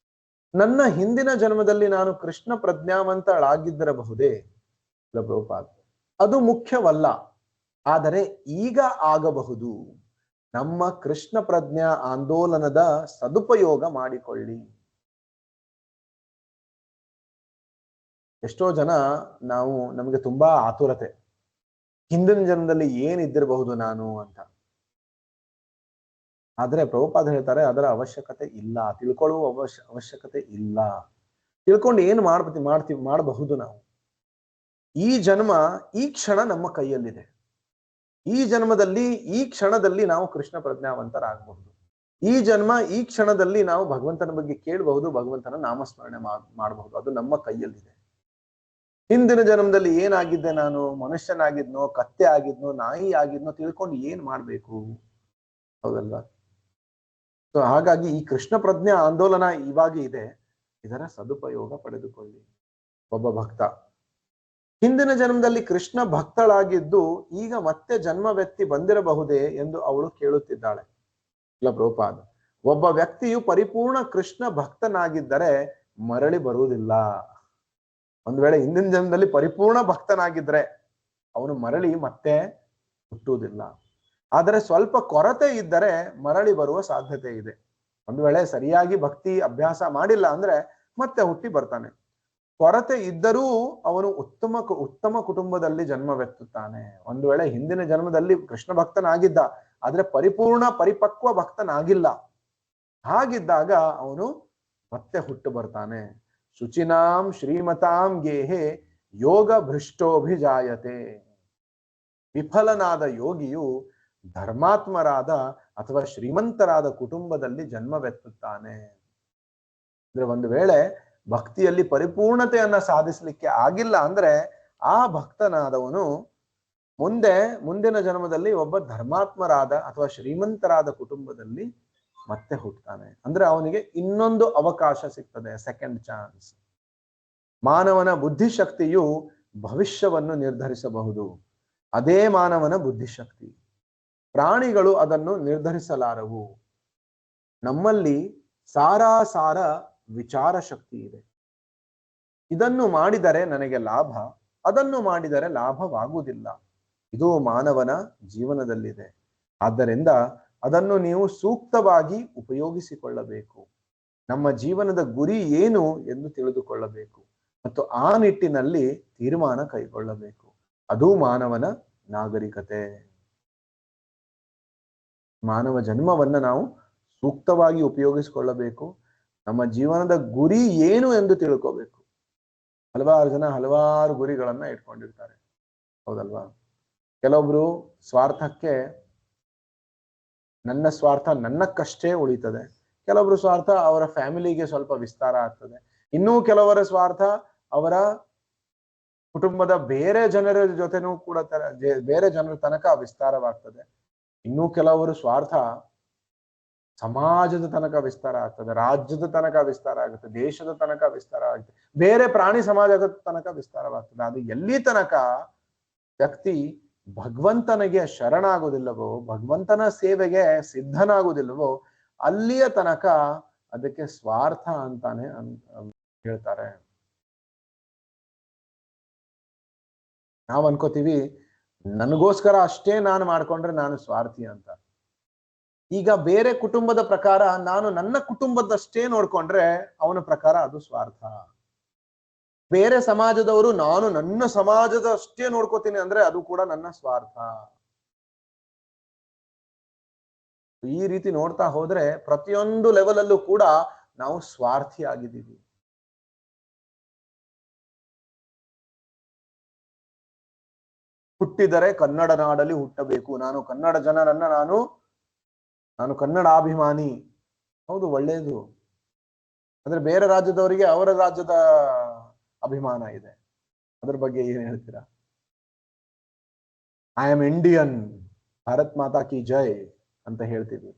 [SPEAKER 1] ನನ್ನ ಹಿಂದಿನ ಜನ್ಮದಲ್ಲಿ ನಾನು ಕೃಷ್ಣ ಪ್ರಜ್ಞಾವಂತಳಾಗಿದ್ದಿರಬಹುದೇ? ಪ್ರಭುಪಾದ: ಅದು ಮುಖ್ಯವಲ್ಲ, ಆದರೆ ಈಗ ಆಗಬಹುದು. ನಮ್ಮ ಕೃಷ್ಣ ಪ್ರಜ್ಞಾ ಆಂದೋಲನದ ಸದುಪಯೋಗ ಮಾಡಿಕೊಳ್ಳಿ. ಎಷ್ಟೋ ಜನ ನಮಗೆ ತುಂಬಾ ಆತುರತೆ, ಹಿಂದಿನ ಜನ್ಮದಲ್ಲಿ ಏನಿದ್ದಿರಬಹುದು ನಾನು ಅಂತ. ಆದ್ರೆ ಪ್ರಭುಪಾದ ಹೇಳ್ತಾರೆ ಅದರ ಅವಶ್ಯಕತೆ ಇಲ್ಲ, ತಿಳ್ಕೊಳ್ಳುವ ಅವಶ್ಯಕತೆ ಇಲ್ಲ. ತಿಳ್ಕೊಂಡು ಏನು ಮಾಡಬಹುದು ನಾವು. ಈ ಜನ್ಮ ಈ ಕ್ಷಣ ನಮ್ಮ ಕೈಯಲ್ಲಿದೆ. ಈ ಜನ್ಮದಲ್ಲಿ ಈ ಕ್ಷಣದಲ್ಲಿ ನಾವು ಕೃಷ್ಣ ಪ್ರಜ್ಞಾವಂತರಾಗಬಹುದು. ಈ ಜನ್ಮ ಈ ಕ್ಷಣದಲ್ಲಿ ನಾವು ಭಗವಂತನ ಬಗ್ಗೆ ಕೇಳಬಹುದು, ಭಗವಂತನ ನಾಮಸ್ಮರಣೆ ಮಾಡಬಹುದು. ಅದು ನಮ್ಮ ಕೈಯಲ್ಲಿದೆ. ಹಿಂದಿನ ಜನ್ಮದಲ್ಲಿ ಏನಾಗಿದ್ದೆ ನಾನು, ಮನುಷ್ಯನಾಗಿದ್ನೋ, ಕತ್ತೆ ಆಗಿದ್ನೋ, ನಾಯಿ ಆಗಿದ್ನೋ, ತಿಳ್ಕೊಂಡು ಏನ್ ಮಾಡ್ಬೇಕು? ಹೌದಲ್ವಾ? ಸೊ ಹಾಗಾಗಿ ಈ ಕೃಷ್ಣ ಪ್ರಜ್ಞಾ ಆಂದೋಲನ ಇವಾಗ ಇದೆ, ಇದರ ಸದುಪಯೋಗ ಪಡೆದುಕೊಳ್ಳಿ. ಒಬ್ಬ ಭಕ್ತ ಹಿಂದಿನ ಜನ್ಮದಲ್ಲಿ ಕೃಷ್ಣ ಭಕ್ತಳಾಗಿದ್ದು ಈಗ ಮತ್ತೆ ಜನ್ಮವೆತ್ತಿ ಬಂದಿರಬಹುದೇ ಎಂದು ಅವಳು ಕೇಳುತ್ತಿದ್ದಾಳೆ. ಇಲ್ಲ ಪ್ರಭುಪಾದ, ಒಬ್ಬ ವ್ಯಕ್ತಿಯು ಪರಿಪೂರ್ಣ ಕೃಷ್ಣ ಭಕ್ತನಾಗಿದ್ದರೆ ಮರಳಿ ಬರುವುದಿಲ್ಲ. ಒಂದ್ ವೇಳೆ ಹಿಂದಿನ ಜನ್ಮದಲ್ಲಿ ಪರಿಪೂರ್ಣ ಭಕ್ತನಾಗಿದ್ರೆ ಅವನು ಮರಳಿ ಮತ್ತೆ ಹುಟ್ಟುವುದಿಲ್ಲ. ಆದರೆ ಸ್ವಲ್ಪ ಕೊರತೆ ಇದ್ದರೆ ಮರಳಿ ಬರುವ ಸಾಧ್ಯತೆ ಇದೆ. ಒಂದು ವೇಳೆ ಸರಿಯಾಗಿ ಭಕ್ತಿ ಅಭ್ಯಾಸ ಮಾಡಿಲ್ಲ ಅಂದ್ರೆ ಮತ್ತೆ ಹುಟ್ಟಿ ಬರ್ತಾನೆ. ಕೊರತೆ ಇದ್ದರೂ ಅವನು ಉತ್ತಮ ಕುಟುಂಬದಲ್ಲಿ ಜನ್ಮವೆತ್ತುತ್ತಾನೆ. ಒಂದು ವೇಳೆ ಹಿಂದಿನ ಜನ್ಮದಲ್ಲಿ ಕೃಷ್ಣ ಭಕ್ತನಾಗಿದ್ದ, ಆದ್ರೆ ಪರಿಪಕ್ವ ಭಕ್ತನಾಗಿಲ್ಲ. ಹಾಗಿದ್ದಾಗ ಅವನು ಮತ್ತೆ ಹುಟ್ಟು ಬರ್ತಾನೆ. ಶುಚಿನಾಂ ಶ್ರೀಮತಾಂ ಗೇಹೆ ಯೋಗ ಭೃಷ್ಟೋಭಿಜಾಯತೆ. ವಿಫಲನಾದ ಯೋಗಿಯು ಧರ್ಮಾತ್ಮರಾದ ಅಥವಾ ಶ್ರೀಮಂತರಾದ ಕುಟುಂಬದಲ್ಲಿ ಜನ್ಮವೆತ್ತುತ್ತಾನೆ. ಅಂದ್ರೆ ಒಂದು ವೇಳೆ ಭಕ್ತಿಯಲ್ಲಿ ಪರಿಪೂರ್ಣತೆಯನ್ನ ಸಾಧಿಸಲಿಕ್ಕೆ ಆಗಿಲ್ಲ ಅಂದ್ರೆ ಆ ಭಕ್ತನಾದವನು ಮುಂದಿನ ಜನ್ಮದಲ್ಲಿ ಒಬ್ಬ ಧರ್ಮಾತ್ಮರಾದ ಅಥವಾ ಶ್ರೀಮಂತರಾದ ಕುಟುಂಬದಲ್ಲಿ ಮತ್ತೆ ಹುಟ್ಟುತ್ತಾನೆ. ಅಂದ್ರೆ ಅವನಿಗೆ ಇನ್ನೊಂದು ಅವಕಾಶ ಸಿಗ್ತದೆ, ಸೆಕೆಂಡ್ ಚಾನ್ಸ್. ಮಾನವನ ಬುದ್ಧಿಶಕ್ತಿಯು ಭವಿಷ್ಯವನ್ನು ನಿರ್ಧರಿಸಬಹುದು. ಅದೇ ಮಾನವನ ಬುದ್ಧಿಶಕ್ತಿ. ಪ್ರಾಣಿಗಳು ಅದನ್ನು ನಿರ್ಧರಿಸಲಾರವು. ನಮ್ಮಲ್ಲಿ ಸಾರಾಸಾರ ವಿಚಾರ ಶಕ್ತಿ ಇದೆ. ಇದನ್ನು ಮಾಡಿದರೆ ನನಗೆ ಲಾಭ, ಅದನ್ನು ಮಾಡಿದರೆ ಲಾಭವಾಗುವುದಿಲ್ಲ. ಇದು ಮಾನವನ ಜೀವನದಲ್ಲಿದೆ. ಆದ್ದರಿಂದ ಅದನ್ನು ನೀವು ಸೂಕ್ತವಾಗಿ ಉಪಯೋಗಿಸಿಕೊಳ್ಳಬೇಕು. ನಮ್ಮ ಜೀವನದ ಗುರಿ ಏನು ಎಂದು ತಿಳಿದುಕೊಳ್ಳಬೇಕು ಮತ್ತು ಆ ನಿಟ್ಟಿನಲ್ಲಿ ತೀರ್ಮಾನ ಕೈಗೊಳ್ಳಬೇಕು. ಅದು ಮಾನವನ ನಾಗರಿಕತೆ. ಮಾನವ ಜನ್ಮವನ್ನ ನಾವು ಸೂಕ್ತವಾಗಿ ಉಪಯೋಗಿಸಿಕೊಳ್ಳಬೇಕು. ನಮ್ಮ ಜೀವನದ ಗುರಿ ಏನು ಎಂದು ತಿಳ್ಕೋಬೇಕು. ಹಲವಾರು ಜನ ಹಲವಾರು ಗುರಿಗಳನ್ನ ಇಟ್ಕೊಂಡಿರ್ತಾರೆ, ಹೌದಲ್ವಾ? ಕೆಲವೊಬ್ರು ಸ್ವಾರ್ಥಕ್ಕೆ ನನ್ನ ಸ್ವಾರ್ಥ ನನ್ನಕ್ಕಷ್ಟೇ ಉಳಿತದೆ, ಕೆಲವೊಬ್ರು ಸ್ವಾರ್ಥ ಅವರ ಫ್ಯಾಮಿಲಿಗೆ ಸ್ವಲ್ಪ ವಿಸ್ತಾರ ಆಗ್ತದೆ, ಇನ್ನೂ ಕೆಲವರ ಸ್ವಾರ್ಥ ಅವರ ಕುಟುಂಬದ ಬೇರೆ ಜನರ ಜೊತೆನೂ ಕೂಡ ಬೇರೆ ಜನರ ತನಕ ವಿಸ್ತಾರವಾಗ್ತದೆ. ಇನ್ನೂ ಕೆಲವರು ಸ್ವಾರ್ಥ ಸಮಾಜದ ತನಕ ವಿಸ್ತಾರ ಆಗ್ತದೆ, ರಾಜ್ಯದ ತನಕ ವಿಸ್ತಾರ ಆಗುತ್ತೆ, ದೇಶದ ತನಕ ವಿಸ್ತಾರ ಆಗುತ್ತೆ, ಬೇರೆ ಪ್ರಾಣಿ ಸಮಾಜದ ತನಕ ವಿಸ್ತಾರವಾಗ್ತದೆ. ಅದು ಎಲ್ಲಿ ತನಕ ವ್ಯಕ್ತಿ ಭಗವಂತನಿಗೆ ಶರಣಾಗುವುದಿಲ್ಲವೋ, ಭಗವಂತನ ಸೇವೆಗೆ ಸಿದ್ಧನಾಗುವುದಿಲ್ಲವೋ, ಅಲ್ಲಿಯ ತನಕ ಅದಕ್ಕೆ ಸ್ವಾರ್ಥ ಅಂತಾನೆ ಹೇಳ್ತಾರೆ. ನಾವ್ ಅನ್ಕೋತೀವಿ ನನಗೋಸ್ಕರ ಅಷ್ಟೇ ನಾನು ಮಾಡ್ಕೊಂಡ್ರೆ ನಾನು ಸ್ವಾರ್ಥಿ ಅಂತ. ಈಗ ಬೇರೆ ಕುಟುಂಬದ ಪ್ರಕಾರ ನಾನು ನನ್ನ ಕುಟುಂಬದಷ್ಟೇ ನೋಡ್ಕೊಂಡ್ರೆ ಅವನ ಪ್ರಕಾರ ಅದು ಸ್ವಾರ್ಥ. ಬೇರೆ ಸಮಾಜದವರು ನಾನು ನನ್ನ ಸಮಾಜದ ಅಷ್ಟೇ ನೋಡ್ಕೋತೀನಿ ಅಂದ್ರೆ ಅದು ಕೂಡ ನನ್ನ ಸ್ವಾರ್ಥ. ಈ ರೀತಿ ನೋಡ್ತಾ ಹೋದ್ರೆ ಪ್ರತಿಯೊಂದು ಲೆವೆಲ್ ಅಲ್ಲೂ ಕೂಡ ನಾವು ಸ್ವಾರ್ಥಿ ಆಗಿದ್ದೀವಿ. ಹುಟ್ಟಿದರೆ ಕನ್ನಡ ನಾಡಲ್ಲಿ ಹುಟ್ಟಬೇಕು, ನಾನು ಕನ್ನಡ ಜನರನ್ನ ನಾನು ಕನ್ನಡಾಭಿಮಾನಿ. ಹೌದು, ಒಳ್ಳೆಯದು. ಅಂದ್ರೆ ಬೇರೆ ರಾಜ್ಯದವರಿಗೆ ಅವರ ರಾಜ್ಯದ ಅಭಿಮಾನ ಇದೆ, ಅದ್ರ ಬಗ್ಗೆ ಏನ್ ಹೇಳ್ತೀರಾ? ಐ ಆಮ್ ಇಂಡಿಯನ್, ಭಾರತ್ ಮಾತಾ ಕಿ ಜೈ ಅಂತ ಹೇಳ್ತೀವಿ.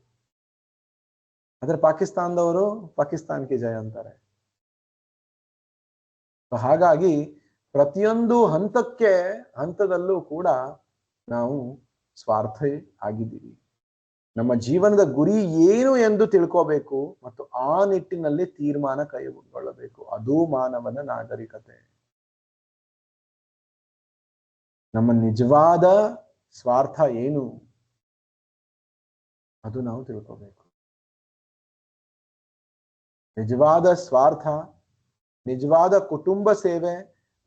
[SPEAKER 1] ಆದ್ರೆ ಪಾಕಿಸ್ತಾನದವರು ಪಾಕಿಸ್ತಾನ್ ಕಿ ಜೈ ಅಂತಾರೆ. ಹಾಗಾಗಿ ಪ್ರತಿಯೊಂದು ಹಂತದಲ್ಲೂ ಕೂಡ ನಾವು ಸ್ವಾರ್ಥಿ ಆಗಿದ್ದೀವಿ. ನಮ್ಮ ಜೀವನದ ಗುರಿ ಏನು ಎಂದು ತಿಳ್ಕೋಬೇಕು ಮತ್ತು ಆ ನಿಟ್ಟಿನಲ್ಲಿ ತೀರ್ಮಾನ ಕೈಗೊಳ್ಳಬೇಕು. ಅದು ಮಾನವನ ನಾಗರಿಕತೆ. ನಮ್ಮ ನಿಜವಾದ ಸ್ವಾರ್ಥ ಏನು ಅದು ನಾವು ತಿಳ್ಕೋಬೇಕು. ನಿಜವಾದ ಸ್ವಾರ್ಥ, ನಿಜವಾದ ಕುಟುಂಬ ಸೇವೆ,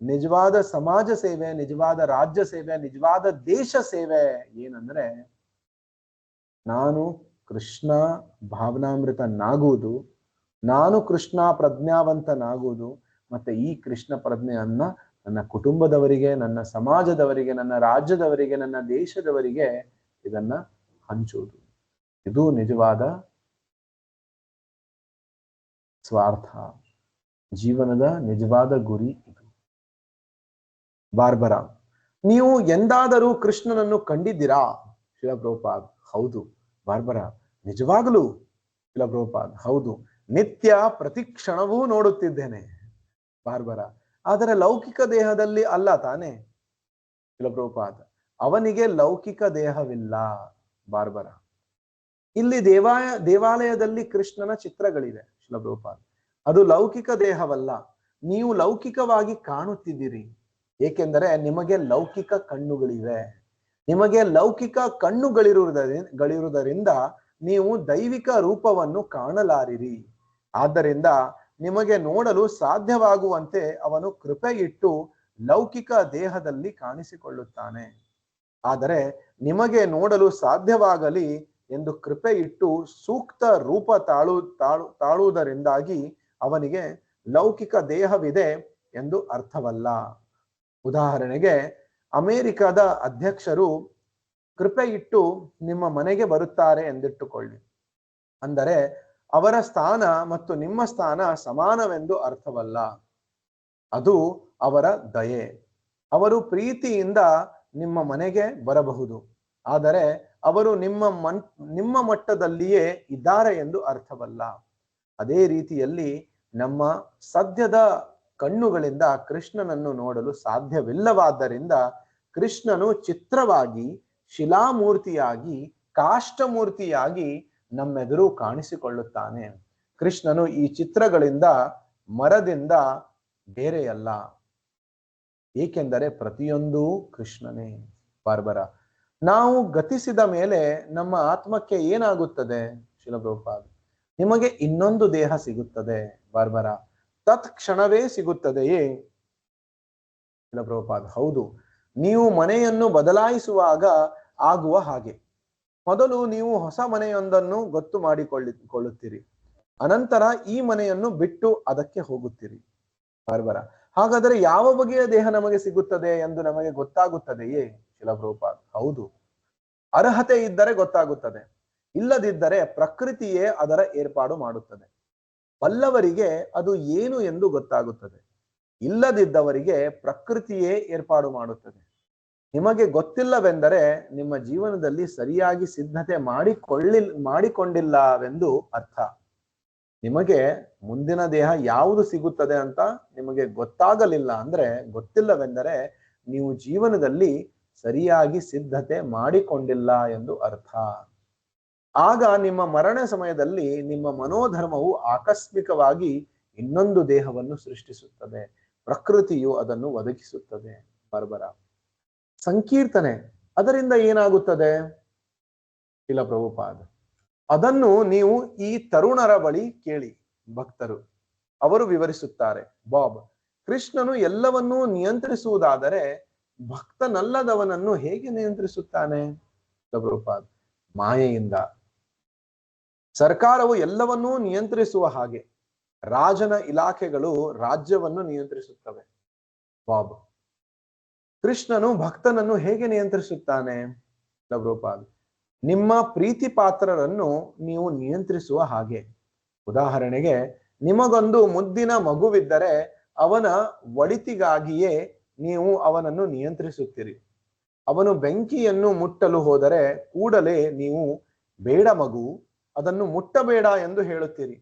[SPEAKER 1] ನಿಜವಾದ ಸಮಾಜ ಸೇವೆ, ನಿಜವಾದ ರಾಜ್ಯ ಸೇವೆ, ನಿಜವಾದ ದೇಶ ಸೇವೆ ಏನಂದ್ರೆ ನಾನು ಕೃಷ್ಣ ಭಾವನಾಮೃತನಾಗುವುದು, ನಾನು ಕೃಷ್ಣ ಪ್ರಜ್ಞಾವಂತನಾಗುವುದು, ಮತ್ತೆ ಈ ಕೃಷ್ಣ ಪ್ರಜ್ಞೆಯನ್ನ ನನ್ನ ಕುಟುಂಬದವರಿಗೆ, ನನ್ನ ಸಮಾಜದವರಿಗೆ, ನನ್ನ ರಾಜ್ಯದವರಿಗೆ, ನನ್ನ ದೇಶದವರಿಗೆ ಇದನ್ನ ಹಂಚುವುದು. ಇದು ನಿಜವಾದ ಸ್ವಾರ್ಥ, ಜೀವನದ ನಿಜವಾದ ಗುರಿ ಇದು. ಬಾರ್ಬರಾ, ನೀವು ಎಂದಾದರೂ ಕೃಷ್ಣನನ್ನು ಕಂಡಿದ್ದೀರಾ? ಶ್ರೀಲ ಪ್ರಭುಪಾದ್, ಹೌದು. ಬಾರ್ಬರಾ, ನಿಜವಾಗಲೂ? ಶ್ರೀಲ ಪ್ರಭುಪಾದ್, ಹೌದು, ನಿತ್ಯ ಪ್ರತಿ ಕ್ಷಣವೂ ನೋಡುತ್ತಿದ್ದೇನೆ. ಬಾರ್ಬರಾ, ಆದರೆ ಲೌಕಿಕ ದೇಹದಲ್ಲಿ ಅಲ್ಲ ತಾನೆ? ಶ್ರೀಲ ಪ್ರಭುಪಾದ್, ಅವನಿಗೆ ಲೌಕಿಕ ದೇಹವಿಲ್ಲ. ಬಾರ್ಬರಾ, ಇಲ್ಲಿ ದೇವಾಲಯದಲ್ಲಿ ಕೃಷ್ಣನ ಚಿತ್ರಗಳಿದೆ. ಶ್ರೀಲ ಪ್ರಭುಪಾದ್, ಅದು ಲೌಕಿಕ ದೇಹವಲ್ಲ. ನೀವು ಲೌಕಿಕವಾಗಿ ಕಾಣುತ್ತಿದ್ದೀರಿ, ಏಕೆಂದರೆ ನಿಮಗೆ ಲೌಕಿಕ ಕಣ್ಣುಗಳಿವೆ. ನಿಮಗೆ ಲೌಕಿಕ ಕಣ್ಣುಗಳಿರುವುದರಿಂದ ನೀವು ದೈವಿಕ ರೂಪವನ್ನು ಕಾಣಲಾರಿರಿ. ಆದ್ದರಿಂದ ನಿಮಗೆ ನೋಡಲು ಸಾಧ್ಯವಾಗುವಂತೆ ಅವನು ಕೃಪೆ ಇಟ್ಟು ಲೌಕಿಕ ದೇಹದಲ್ಲಿ ಕಾಣಿಸಿಕೊಳ್ಳುತ್ತಾನೆ. ಆದರೆ ನಿಮಗೆ ನೋಡಲು ಸಾಧ್ಯವಾಗಲಿ ಎಂದು ಕೃಪೆ ಇಟ್ಟು ಸೂಕ್ತ ರೂಪ ತಾಳುವುದರಿಂದಾಗಿ ಅವನಿಗೆ ಲೌಕಿಕ ದೇಹವಿದೆ ಎಂದು ಅರ್ಥವಲ್ಲ. ಉದಾಹರಣೆಗೆ, ಅಮೆರಿಕದ ಅಧ್ಯಕ್ಷರು ಕೃಪೆ ಇಟ್ಟು ನಿಮ್ಮ ಮನೆಗೆ ಬರುತ್ತಾರೆ ಎಂದಿಟ್ಟುಕೊಳ್ಳಿ. ಅಂದರೆ ಅವರ ಸ್ಥಾನ ಮತ್ತು ನಿಮ್ಮ ಸ್ಥಾನ ಸಮಾನವೆಂದು ಅರ್ಥವಲ್ಲ. ಅದು ಅವರ ದಯೆ. ಅವರು ಪ್ರೀತಿಯಿಂದ ನಿಮ್ಮ ಮನೆಗೆ ಬರಬಹುದು, ಆದರೆ ಅವರು ನಿಮ್ಮ ಮಟ್ಟದಲ್ಲಿಯೇ ಇದ್ದಾರೆ ಎಂದು ಅರ್ಥವಲ್ಲ. ಅದೇ ರೀತಿಯಲ್ಲಿ ನಮ್ಮ ಸದ್ಯದ ಕಣ್ಣುಗಳಿಂದ ಕೃಷ್ಣನನ್ನು ನೋಡಲು ಸಾಧ್ಯವಿಲ್ಲವಾದ್ದರಿಂದ ಕೃಷ್ಣನು ಚಿತ್ರವಾಗಿ, ಶಿಲಾಮೂರ್ತಿಯಾಗಿ, ಕಾಷ್ಟಮೂರ್ತಿಯಾಗಿ ನಮ್ಮೆದುರು ಕಾಣಿಸಿಕೊಳ್ಳುತ್ತಾನೆ. ಕೃಷ್ಣನು ಈ ಚಿತ್ರಗಳಿಂದ, ಮರದಿಂದ ಬೇರೆಯಲ್ಲ, ಏಕೆಂದರೆ ಪ್ರತಿಯೊಂದೂ ಕೃಷ್ಣನೇ. ಬಾರ್ಬರಾ, ನಾವು ಗತಿಸಿದ ಮೇಲೆ ನಮ್ಮ ಆತ್ಮಕ್ಕೆ ಏನಾಗುತ್ತದೆ? ಶ್ರೀಲ ಪ್ರಭುಪಾದ್, ನಿಮಗೆ ಇನ್ನೊಂದು ದೇಹ ಸಿಗುತ್ತದೆ. ಬಾರ್ಬರಾ, ತತ್ಕ್ಷಣವೇ ಸಿಗುತ್ತದೆಯೇ? ಶ್ರೀಲ ಪ್ರಭುಪಾದ್, ಹೌದು. ನೀವು ಮನೆಯನ್ನು ಬದಲಾಯಿಸುವಾಗ ಆಗುವ ಹಾಗೆ. ಮೊದಲು ನೀವು ಹೊಸ ಮನೆಯೊಂದನ್ನು ಗೊತ್ತು ಮಾಡಿಕೊಳ್ಳುತ್ತೀರಿ, ಅನಂತರ ಈ ಮನೆಯನ್ನು ಬಿಟ್ಟು ಅದಕ್ಕೆ ಹೋಗುತ್ತೀರಿ. ಬಾರ್ಬರಾ, ಹಾಗಾದರೆ ಯಾವ ಬಗೆಯ ದೇಹ ನಮಗೆ ಸಿಗುತ್ತದೆ ಎಂದು ನಮಗೆ ಗೊತ್ತಾಗುತ್ತದೆಯೇ? ಶ್ರೀಲ ಪ್ರಭುಪಾದ್, ಹೌದು. ಅರ್ಹತೆ ಇದ್ದರೆ ಗೊತ್ತಾಗುತ್ತದೆ, ಇಲ್ಲದಿದ್ದರೆ ಪ್ರಕೃತಿಯೇ ಅದರ ಏರ್ಪಾಡು ಮಾಡುತ್ತದೆ. ಬಲ್ಲವರಿಗೆ ಅದು ಏನು ಎಂದು ಗೊತ್ತಾಗುತ್ತದೆ. ಇಲ್ಲದಿದ್ದವರಿಗೆ ಪ್ರಕೃತಿಯೇ ಏರ್ಪಾಡು ಮಾಡುತ್ತದೆ. ನಿಮಗೆ ಗೊತ್ತಿಲ್ಲವೆಂದರೆ ನಿಮ್ಮ ಜೀವನದಲ್ಲಿ ಸರಿಯಾಗಿ ಸಿದ್ಧತೆ ಮಾಡಿಕೊಂಡಿಲ್ಲವೆಂದು ಅರ್ಥ. ನಿಮಗೆ ಮುಂದಿನ ದೇಹ ಯಾವುದು ಸಿಗುತ್ತದೆ ಅಂತ ನಿಮಗೆ ಗೊತ್ತಾಗಲಿಲ್ಲ ಅಂದ್ರೆ, ಗೊತ್ತಿಲ್ಲವೆಂದರೆ ನೀವು ಜೀವನದಲ್ಲಿ ಸರಿಯಾಗಿ ಸಿದ್ಧತೆ ಮಾಡಿಕೊಂಡಿಲ್ಲ ಎಂದು ಅರ್ಥ. ಆಗ ನಿಮ್ಮ ಮರಣ ಸಮಯದಲ್ಲಿ ನಿಮ್ಮ ಮನೋಧರ್ಮವು ಆಕಸ್ಮಿಕವಾಗಿ ಇನ್ನೊಂದು ದೇಹವನ್ನು ಸೃಷ್ಟಿಸುತ್ತದೆ. ಪ್ರಕೃತಿಯು ಅದನ್ನು ಒದಗಿಸುತ್ತದೆ. ಬರ್ಬರ ಸಂಕೀರ್ತನೆ ಅದರಿಂದ ಏನಾಗುತ್ತದೆ? ಇಲ್ಲ ಪ್ರಭುಪಾದ, ಅದನ್ನು ನೀವು ಈ ತರುಣರ ಬಳಿ ಕೇಳಿ. ಭಕ್ತರು ಅವರು ವಿವರಿಸುತ್ತಾರೆ. ಬಾಬ್, ಕೃಷ್ಣನು ಎಲ್ಲವನ್ನೂ ನಿಯಂತ್ರಿಸುವುದಾದರೆ ಭಕ್ತನಲ್ಲದವನನ್ನು ಹೇಗೆ ನಿಯಂತ್ರಿಸುತ್ತಾನೆ? ಪ್ರಭುಪಾದ, ಮಾಯೆಯಿಂದ. ಸರ್ಕಾರವು ಎಲ್ಲವನ್ನೂ ನಿಯಂತ್ರಿಸುವ ಹಾಗೆ ರಾಜನ ಇಲಾಖೆಗಳು ರಾಜ್ಯವನ್ನು ನಿಯಂತ್ರಿಸುತ್ತವೆ. ಬಾಬ್, ಕೃಷ್ಣನು ಭಕ್ತನನ್ನು ಹೇಗೆ ನಿಯಂತ್ರಿಸುತ್ತಾನೆ? ಪ್ರಭುಪಾದ, ನಿಮ್ಮ ಪ್ರೀತಿ ಪಾತ್ರರನ್ನು ನೀವು ನಿಯಂತ್ರಿಸುವ ಹಾಗೆ. ಉದಾಹರಣೆಗೆ, ನಿಮಗೊಂದು ಮುದ್ದಿನ ಮಗುವಿದ್ದರೆ ಅವನ ಒಳಿತಿಗಾಗಿಯೇ ನೀವು ಅವನನ್ನು ನಿಯಂತ್ರಿಸುತ್ತೀರಿ. ಅವನು ಬೆಂಕಿಯನ್ನು ಮುಟ್ಟಲು ಹೋದರೆ ಕೂಡಲೇ ನೀವು ಬೇಡ ಮಗು, ಅದನ್ನು ಮುಟ್ಟಬೇಡ ಎಂದು ಹೇಳುತ್ತೀರಿ.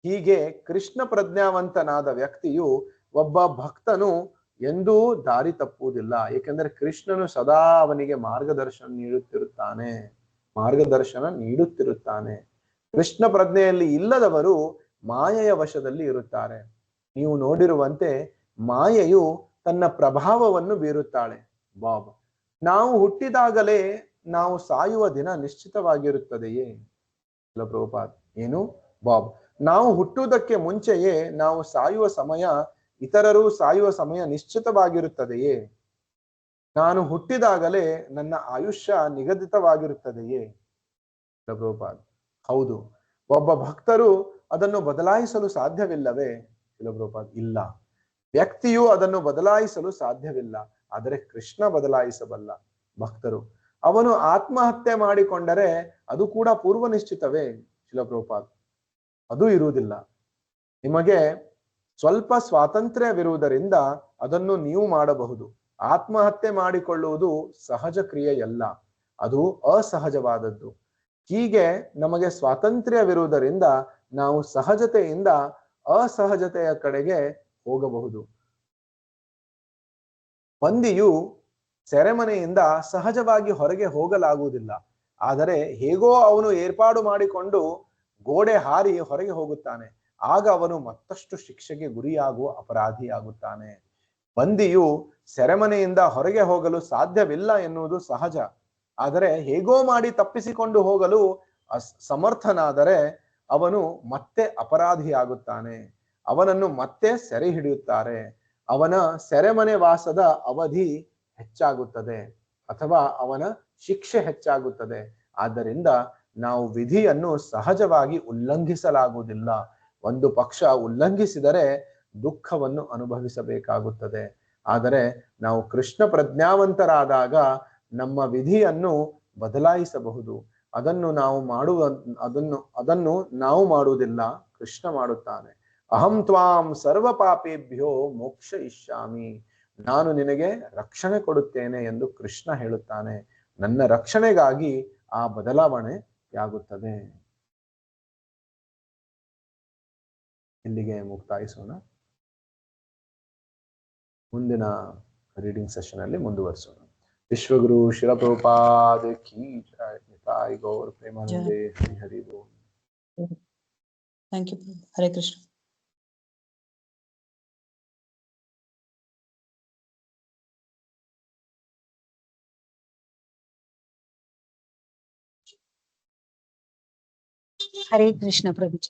[SPEAKER 1] ಹೀಗೆ ಕೃಷ್ಣ ಪ್ರಜ್ಞಾವಂತನಾದ ವ್ಯಕ್ತಿಯು ಒಬ್ಬ ಭಕ್ತನು ಎಂದೂ ದಾರಿ ತಪ್ಪುವುದಿಲ್ಲ. ಏಕೆಂದರೆ ಕೃಷ್ಣನು ಸದಾ ಅವನಿಗೆ ಮಾರ್ಗದರ್ಶನ ನೀಡುತ್ತಿರುತ್ತಾನೆ. ಕೃಷ್ಣ ಪ್ರಜ್ಞೆಯಲ್ಲಿ ಇಲ್ಲದವರು ಮಾಯೆಯ ವಶದಲ್ಲಿ ಇರುತ್ತಾರೆ. ನೀವು ನೋಡಿರುವಂತೆ ಮಾಯೆಯು ತನ್ನ ಪ್ರಭಾವವನ್ನು ಬೀರುತ್ತಾಳೆ. ಬಾಬ್, ನಾವು ಹುಟ್ಟಿದಾಗಲೇ ನಾವು ಸಾಯುವ ದಿನ ನಿಶ್ಚಿತವಾಗಿರುತ್ತದೆಯೇ? ಇಲ್ಲ ಪ್ರಭುಪಾದ್, ಏನು? ಬಾಬ್, ನಾವು ಹುಟ್ಟುವುದಕ್ಕೆ ಮುಂಚೆಯೇ ನಾವು ಸಾಯುವ ಸಮಯ, ಇತರರು ಸಾಯುವ ಸಮಯ ನಿಶ್ಚಿತವಾಗಿರುತ್ತದೆಯೇ? ನಾನು ಹುಟ್ಟಿದಾಗಲೇ ನನ್ನ ಆಯುಷ್ಯ ನಿಗದಿತವಾಗಿರುತ್ತದೆಯೇ? ಪ್ರಭುಪಾದ್, ಹೌದು. ಒಬ್ಬ ಭಕ್ತರು ಅದನ್ನು ಬದಲಾಯಿಸಲು ಸಾಧ್ಯವಿಲ್ಲವೇ? ಪ್ರಭುಪಾದ್, ಇಲ್ಲ. ವ್ಯಕ್ತಿಯು ಅದನ್ನು ಬದಲಾಯಿಸಲು ಸಾಧ್ಯವಿಲ್ಲ, ಆದರೆ ಕೃಷ್ಣ ಬದಲಾಯಿಸಬಲ್ಲ. ಭಕ್ತರು, ಅವನು ಆತ್ಮಹತ್ಯೆ ಮಾಡಿಕೊಂಡರೆ ಅದು ಕೂಡ ಪೂರ್ವ ನಿಶ್ಚಿತವೇ? ಶಿಲಪ್ರಭುಪಾದ್, ಅದು ಇರುವುದಿಲ್ಲ. ನಿಮಗೆ ಸ್ವಲ್ಪ ಸ್ವಾತಂತ್ರ್ಯವಿರುವುದರಿಂದ ಅದನ್ನು ನೀವು ಮಾಡಬಹುದು. ಆತ್ಮಹತ್ಯೆ ಮಾಡಿಕೊಳ್ಳುವುದು ಸಹಜ ಕ್ರಿಯೆಯಲ್ಲ, ಅದು ಅಸಹಜವಾದದ್ದು. ಹೀಗೆ ನಮಗೆ ಸ್ವಾತಂತ್ರ್ಯವಿರುವುದರಿಂದ ನಾವು ಸಹಜತೆಯಿಂದ ಅಸಹಜತೆಯ ಕಡೆಗೆ ಹೋಗಬಹುದು. ಬಂದಿಯು ಸೆರೆಮನೆಯಿಂದ ಸಹಜವಾಗಿ ಹೊರಗೆ ಹೋಗಲಾಗುವುದಿಲ್ಲ, ಆದರೆ ಹೇಗೋ ಅವನು ಏರ್ಪಾಡು ಮಾಡಿಕೊಂಡು ಗೋಡೆ ಹಾರಿ ಹೊರಗೆ ಹೋಗುತ್ತಾನೆ. ಆಗ ಅವನು ಮತ್ತಷ್ಟು ಶಿಕ್ಷೆಗೆ ಗುರಿಯಾಗುವ ಅಪರಾಧಿಯಾಗುತ್ತಾನೆ. ಬಂದಿಯು ಸೆರೆಮನೆಯಿಂದ ಹೊರಗೆ ಹೋಗಲು ಸಾಧ್ಯವಿಲ್ಲ ಎನ್ನುವುದು ಸಹಜ, ಆದರೆ ಹೇಗೋ ಮಾಡಿ ತಪ್ಪಿಸಿಕೊಂಡು ಹೋಗಲು ಸಮರ್ಥನಾದರೆ ಅವನು ಮತ್ತೆ ಅಪರಾಧಿಯಾಗುತ್ತಾನೆ. ಅವನನ್ನು ಮತ್ತೆ ಸೆರೆ ಹಿಡಿಯುತ್ತಾರೆ. ಅವನ ಸೆರೆಮನೆ ವಾಸದ ಅವಧಿ ಹೆಚ್ಚಾಗುತ್ತದೆ ಅಥವಾ ಅವನ ಶಿಕ್ಷೆ ಹೆಚ್ಚಾಗುತ್ತದೆ. ಆದ್ದರಿಂದ ನಾವು ವಿಧಿಯನ್ನು ಸಹಜವಾಗಿ ಉಲ್ಲಂಘಿಸಲಾಗುವುದಿಲ್ಲ. ಒಂದು ಪಕ್ಷ ಉಲ್ಲಂಘಿಸಿದರೆ ದುಃಖವನ್ನು ಅನುಭವಿಸಬೇಕಾಗುತ್ತದೆ. ಆದರೆ ನಾವು ಕೃಷ್ಣ ಪ್ರಜ್ಞಾವಂತರಾದಾಗ ನಮ್ಮ ವಿಧಿಯನ್ನು ಬದಲಾಯಿಸಬಹುದು. ಅದನ್ನು ನಾವು ಮಾಡುವುದಿಲ್ಲ, ಕೃಷ್ಣ ಮಾಡುತ್ತಾನೆ. ಅಹಂ ತ್ವಾಂ ಸರ್ವ ಪಾಪೇಭ್ಯೋ ಮೋಕ್ಷಯಿಷ್ಯಾಮಿ, ನಾನು ನಿನಗೆ ರಕ್ಷಣೆ ಕೊಡುತ್ತೇನೆ ಎಂದು ಕೃಷ್ಣ ಹೇಳುತ್ತಾನೆ. ನನ್ನ ರಕ್ಷಣೆಗಾಗಿ ಆ ಬದಲಾವಣೆಯಾಗುತ್ತದೆ. ಇಲ್ಲಿಗೆ ಮುಕ್ತಾಯಿಸೋಣ. ಮುಂದಿನ ರೀಡಿಂಗ್ ಸೆಷನ್ ಅಲ್ಲಿ ಮುಂದುವರಿಸೋಣ. ವಿಶ್ವಗುರು ಶಿಲ ಪ್ರಭುಪಾದ ಕೀ ಜೈ. ನಿತಾಯ್ ಗೌರ್ ಪ್ರೇಮಾನಂದೇ. ಹರಿ ಹರಿ ಬೋಲ್.
[SPEAKER 2] Thank you. ಹರೇ ಕೃಷ್ಣ.
[SPEAKER 3] ಹರೇ ಕೃಷ್ಣ ಪ್ರಭುಜಿ.